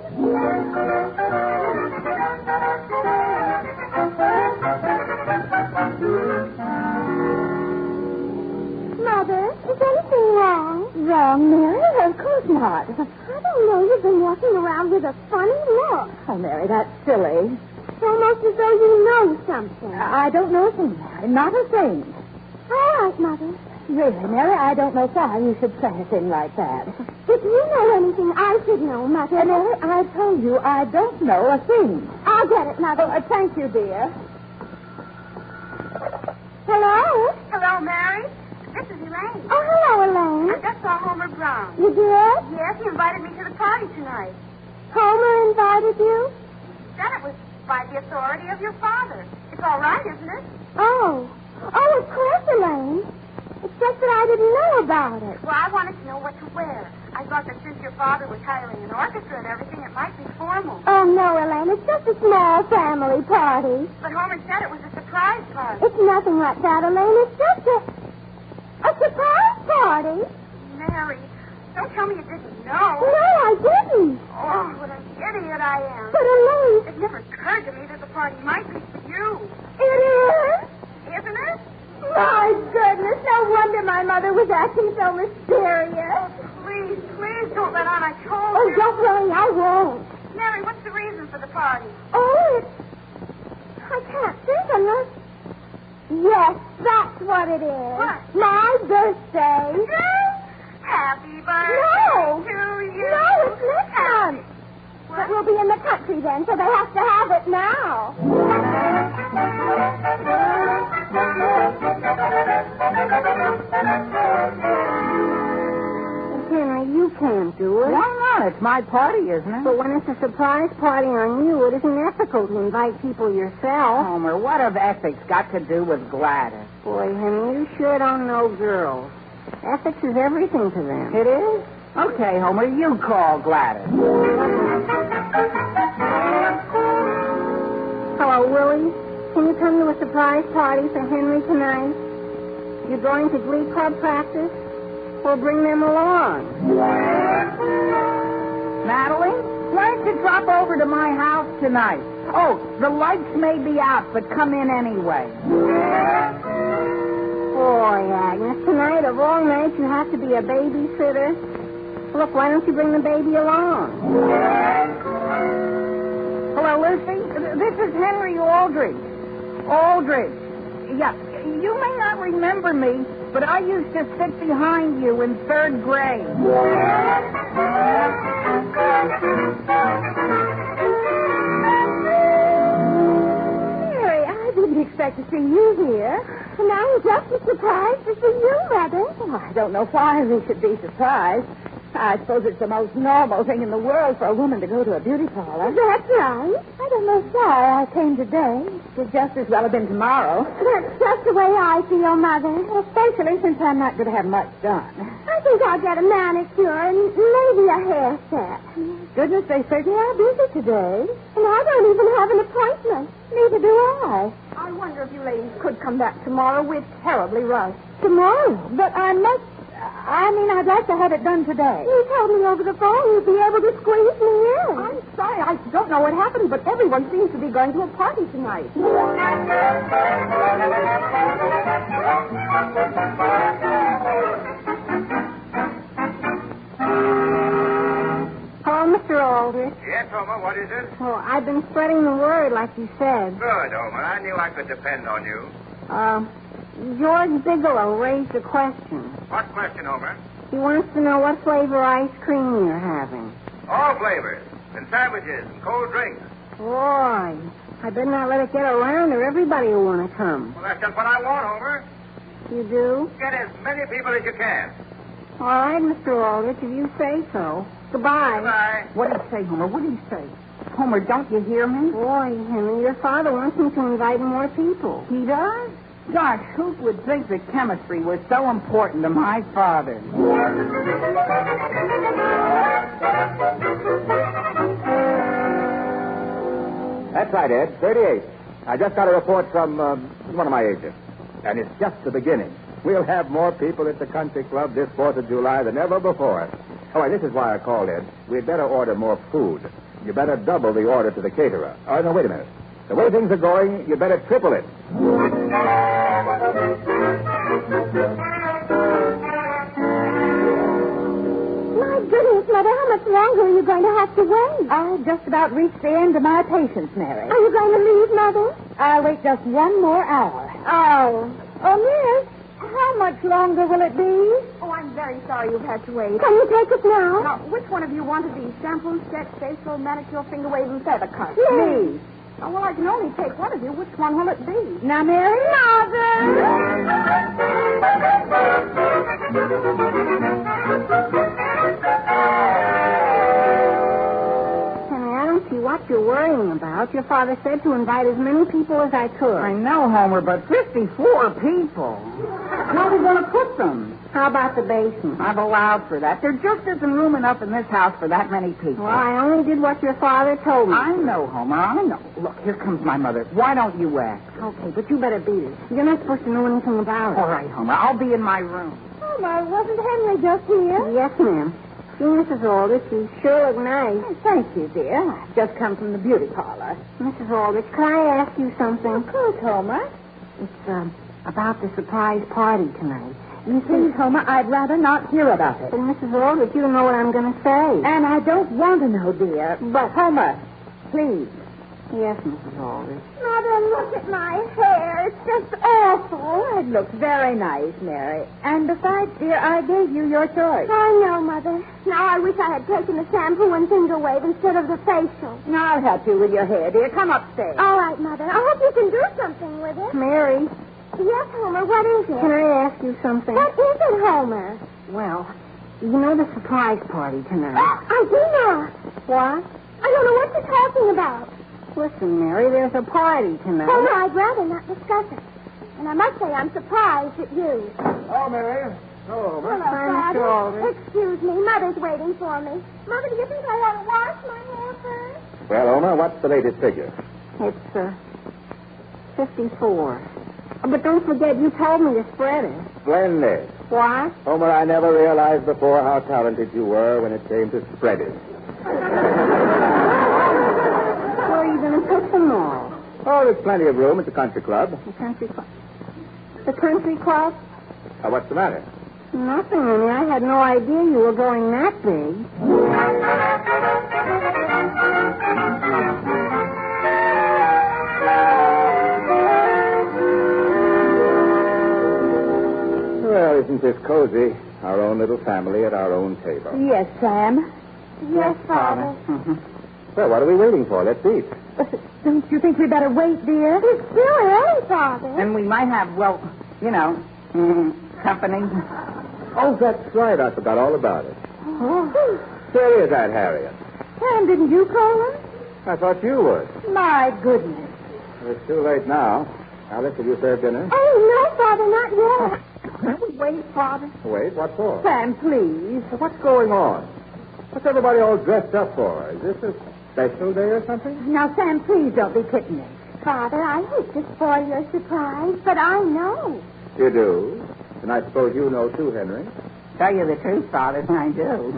Mother, is anything wrong? Wrong, Mary? Of course not. I don't know. You've been walking around with a funny look. Oh, Mary, that's silly. Almost as though you know something. I don't know a thing, Mary. Not a thing. All right, Mother. Really, Mary, I don't know why you should say a thing like that. If you know anything, I should know, Mother. Mary, I told you I don't know a thing. I'll get it, Mother. Oh, thank you, dear. Hello? Hello, Mary. This is Elaine. Oh, hello, Elaine. I just saw Homer Brown. You did? Yes, he invited me to the party tonight. Homer invited you? Said it was by the authority of your father. It's all right, isn't it? Oh, of course, Elaine. It's just that I didn't know about it. Well, I wanted to know what to wear. I thought that since your father was hiring an orchestra and everything, it might be formal. Oh, no, Elaine. It's just a small family party. But Homer said it was a surprise party. It's nothing like that, Elaine. It's just a surprise party. Mary, don't tell me you didn't know. No, I didn't. Oh, what an idiot I am. But, Elaine... It never occurred to me that the party might be for you. It is? Isn't it? My goodness, no wonder my mother was acting so mysterious. Please don't let on I told Oh, you. don't worry, I won't. Mary, what's the reason for the party? Oh, I can't think unless... Yes, that's what it is. What? My birthday. Happy birthday to you. No, it's next month. But we'll be in the country then, so they have to have it now. Henry, you can't do it. Why not? It's my party, isn't it? But when it's a surprise party on you, it isn't ethical to invite people yourself. Homer, what have ethics got to do with Gladys? Boy, Henry, you sure don't know girls. Ethics is everything to them. It is? Okay, Homer, you call Gladys. Hello, Willie. Can you come to a surprise party for Henry tonight? You're going to Glee Club practice? Well, bring them along. Natalie, why don't you drop over to my house tonight? Oh, the lights may be out, but come in anyway. Boy, Agnes, tonight of all nights you have to be a babysitter. Look, why don't you bring the baby along? Hello, Lucy. This is Henry Aldrich. Aldrich. Yeah, you may not remember me, but I used to sit behind you in 3rd grade. Mary, I didn't expect to see you here. And now we're just as surprised to see you, Mother. Oh, I don't know why we should be surprised. I suppose it's the most normal thing in the world for a woman to go to a beauty parlor. That's right. I don't know why I came today. It could just as well have been tomorrow. That's just the way I feel, Mother. Especially since I'm not going to have much done. I think I'll get a manicure and maybe a hairset. Goodness, they certainly are busy today. And I don't even have an appointment. Neither do I. I wonder if you ladies could come back tomorrow. We're terribly rushed. Tomorrow? But I'd like to have it done today. You told me over the phone you'd be able to squeeze me in. I'm sorry. I don't know what happened, but everyone seems to be going to a party tonight. Hello, Mr. Aldrich. Yes, Homer, what is it? Well, I've been spreading the word like you said. Good, Homer. I knew I could depend on you. George Bigelow raised a question. What question, Homer? He wants to know what flavor ice cream you're having. All flavors. And sandwiches and cold drinks. Boy, I better not let it get around or everybody will want to come. Well, that's just what I want, Homer. You do? Get as many people as you can. All right, Mr. Aldrich, if you say so. Goodbye. Goodbye. What did he say, Homer? What did he say? Homer, don't you hear me? Boy, Henry, your father wants me to invite more people. He does? Gosh, who would think that chemistry was so important to my father? That's right, Ed. 38. I just got a report from one of my agents. And it's just the beginning. We'll have more people at the country club this 4th of July than ever before. Oh, and this is why I called, Ed. We'd better order more food. You better double the order to the caterer. Oh, no, wait a minute. The way things are going, you better triple it. My goodness, Mother, how much longer are you going to have to wait? I've just about reached the end of my patience, Mary. Are you going to leave, Mother? I'll wait just one more hour. Oh. Oh, Miss, how much longer will it be? Oh, I'm very sorry you've had to wait. Can you take it now? Now, which one of you wanted these shampoo, sketch, facial, manicure, finger wave, and feather cut? Me. Oh, well, I can only take one of you. Which one will it be? Now, Mary? Henry, I don't see what you're worrying about. Your father said to invite as many people as I could. I know, Homer, but 54 people. Where are we going to put them? How about the basement? I've allowed for that. There just isn't room enough in this house for that many people. Well, I only did what your father told me. I know, Homer, I know. Look, here comes my mother. Why don't you ask? Okay, but you better beat it. You're not supposed to know anything about it. All right, Homer, I'll be in my room. Homer, wasn't Henry just here? Yes, ma'am. See, Mrs. Aldrich, you sure look nice. Oh, thank you, dear. I've just come from the beauty parlor. Mrs. Aldrich, can I ask you something? Of course, Homer. It's about the surprise party tonight. Please, Homer, I'd rather not hear about it. But, Mrs. Aldrich, you don't know what I'm going to say. And I don't want to know, dear. But, Homer, please. Yes, Mrs. Aldrich. Mother, look at my hair. It's just awful. It looks very nice, Mary. And besides, dear, I gave you your choice. I know, Mother. Now I wish I had taken the shampoo and finger wave instead of the facial. Now I'll help you with your hair, dear. Come upstairs. All right, Mother. I hope you can do something with it. Mary. Yes, Homer, what is it? Can I ask you something? What is it, Homer? Well, you know the surprise party tonight. I do not. What? I don't know what you're talking about. Listen, Mary, there's a party tonight. Homer, I'd rather not discuss it. And I must say I'm surprised at you. Oh, Mary. Hello, Hello, Mr. Father. Aldrich. Excuse me. Mother's waiting for me. Mother, do you think I ought to wash my hair first? Well, Oma, what's the latest figure? It's 54. But don't forget, you told me to spread it. Splendid. What? Homer, I never realized before how talented you were when it came to spreading. Where are you going to put them all? Oh, there's plenty of room at the country club. The country club? The country club? What's the matter? Nothing, Ernie. I had no idea you were going that big. Well, isn't this cozy? Our own little family at our own table. Yes, Sam. Yes, Father. Mm-hmm. Well, what are we waiting for? Let's eat. Don't you think we better wait, dear? It's still early, Father. And we might have, well, you know, company. Oh, that's right. I forgot all about it. Oh. There is Aunt Harriet. Sam, didn't you call him? I thought you would. My goodness. Well, it's too late now. Alice, have you served dinner? Oh, no, Father, not yet. Can't we wait, Father? Wait, what for? Sam, please. What's going on? What's everybody all dressed up for? Is this a special day or something? Now, Sam, please don't be kidding me. Father, I hate to spoil your surprise, but I know. You do? And I suppose you know, too, Henry. Tell you the truth, Father, I do.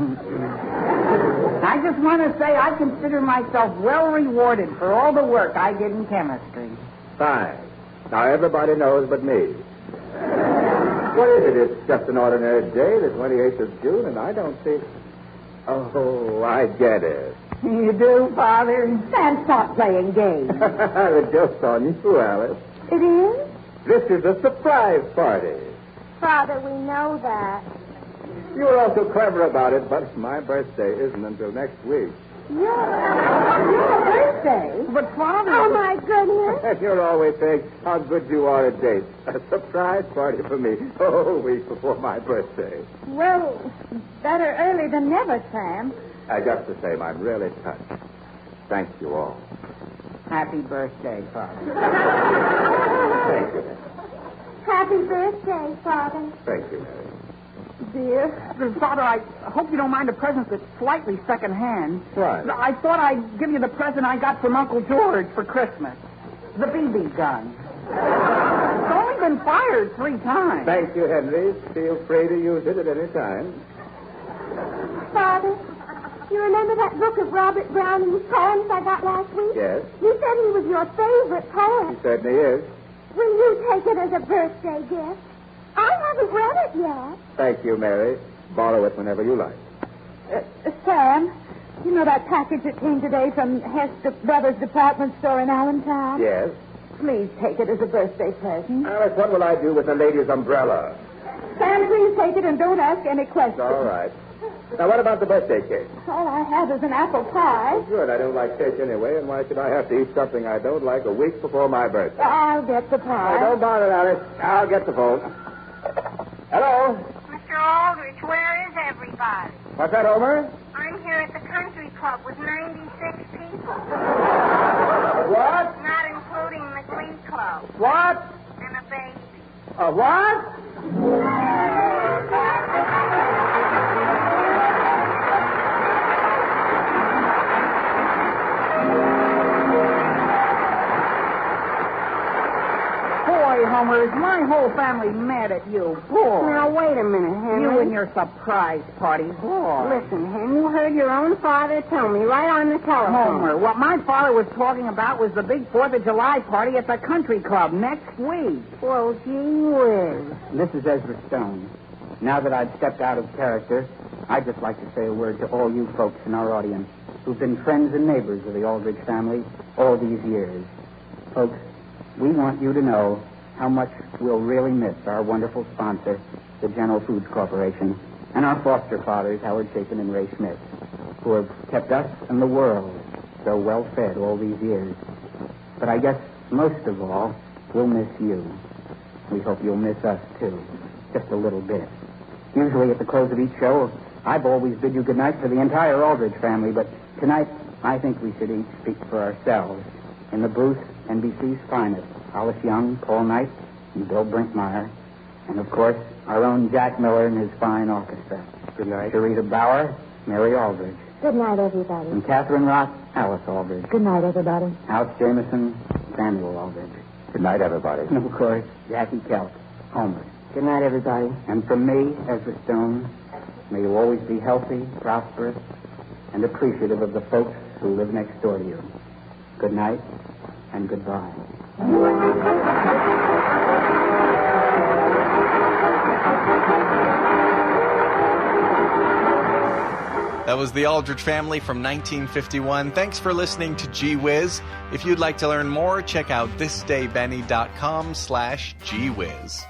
I just want to say I consider myself well rewarded for all the work I did in chemistry. Fine. Now everybody knows but me. What is it? It's just an ordinary day, the 28th of June, and I don't see... Oh, I get it. You do, Father? Sam, stop playing games. The joke's on you, Alice. It is? This is a surprise party. Father, we know that. You were all so clever about it, but my birthday isn't until next week. Your birthday? But, Father... Oh, my goodness. You're always saying how good you are at dates. A surprise party for me. Oh, a week before my birthday. Well, better early than never, Sam. Just the same, I'm really touched. Thank you all. Happy birthday, Father. Thank you. Happy birthday, Father. Thank you, Mary. Dear. Father, I hope you don't mind a present that's slightly secondhand. What? I thought I'd give you the present I got from Uncle George for Christmas. The BB gun. It's only been fired 3 times. Thank you, Henry. Feel free to use it at any time. Father, you remember that book of Robert Browning's poems I got last week? Yes. You said he was your favorite poet. He certainly is. Will you take it as a birthday gift? I haven't read it yet. Thank you, Mary. Borrow it whenever you like. Sam, you know that package that came today from Hess Brothers Department Store in Allentown? Yes. Please take it as a birthday present. Alice, what will I do with the lady's umbrella? Sam, please take it and don't ask any questions. All right. Now, what about the birthday cake? All I have is an apple pie. Good. I don't like cake anyway, and why should I have to eat something I don't like a week before my birthday? I'll get the pie. Now, don't bother, Alice. I'll get the phone. Hello? Mr. Aldrich, where is everybody? What's that, Homer? I'm here at the country club with 96 people. What? Not including the glee club. What? And a baby. What? Boy, Homer, is my whole family mad at you. Boy. Now, wait a minute, Henry. You and your surprise party. Boy. Listen, Hen, you heard your own father tell me right on the telephone. Homer, what my father was talking about was the big 4th of July party at the country club next week. Well, gee whiz. This is Ezra Stone. Now that I've stepped out of character, I'd just like to say a word to all you folks in our audience who've been friends and neighbors of the Aldrich family all these years. Folks, we want you to know how much we'll really miss our wonderful sponsor, the General Foods Corporation, and our foster fathers, Howard Chapin and Ray Smith, who have kept us and the world so well fed all these years. But I guess most of all, we'll miss you. We hope you'll miss us, too, just a little bit. Usually at the close of each show, I've always bid you goodnight for the entire Aldrich family, but tonight I think we should each speak for ourselves. In the booth, NBC's finest, Hollis Young, Paul Knight, and Bill Brinkmeyer. And, of course, our own Jack Miller and his fine orchestra. Good night. Sharita Bauer, Mary Aldrich. Good night, everybody. And Catherine Ross, Alice Aldrich. Good night, everybody. House Jameson, Samuel Aldrich. Good night, everybody. And, of course, Jackie Kelp, Homer. Good night, everybody. And from me, Ezra Stone, may you always be healthy, prosperous, and appreciative of the folks who live next door to you. Good night and goodbye. That was the Aldrich family from 1951. Thanks for listening to Gee Whiz. If you'd like to learn more, check out thisdaybenny.com/Gee Whiz.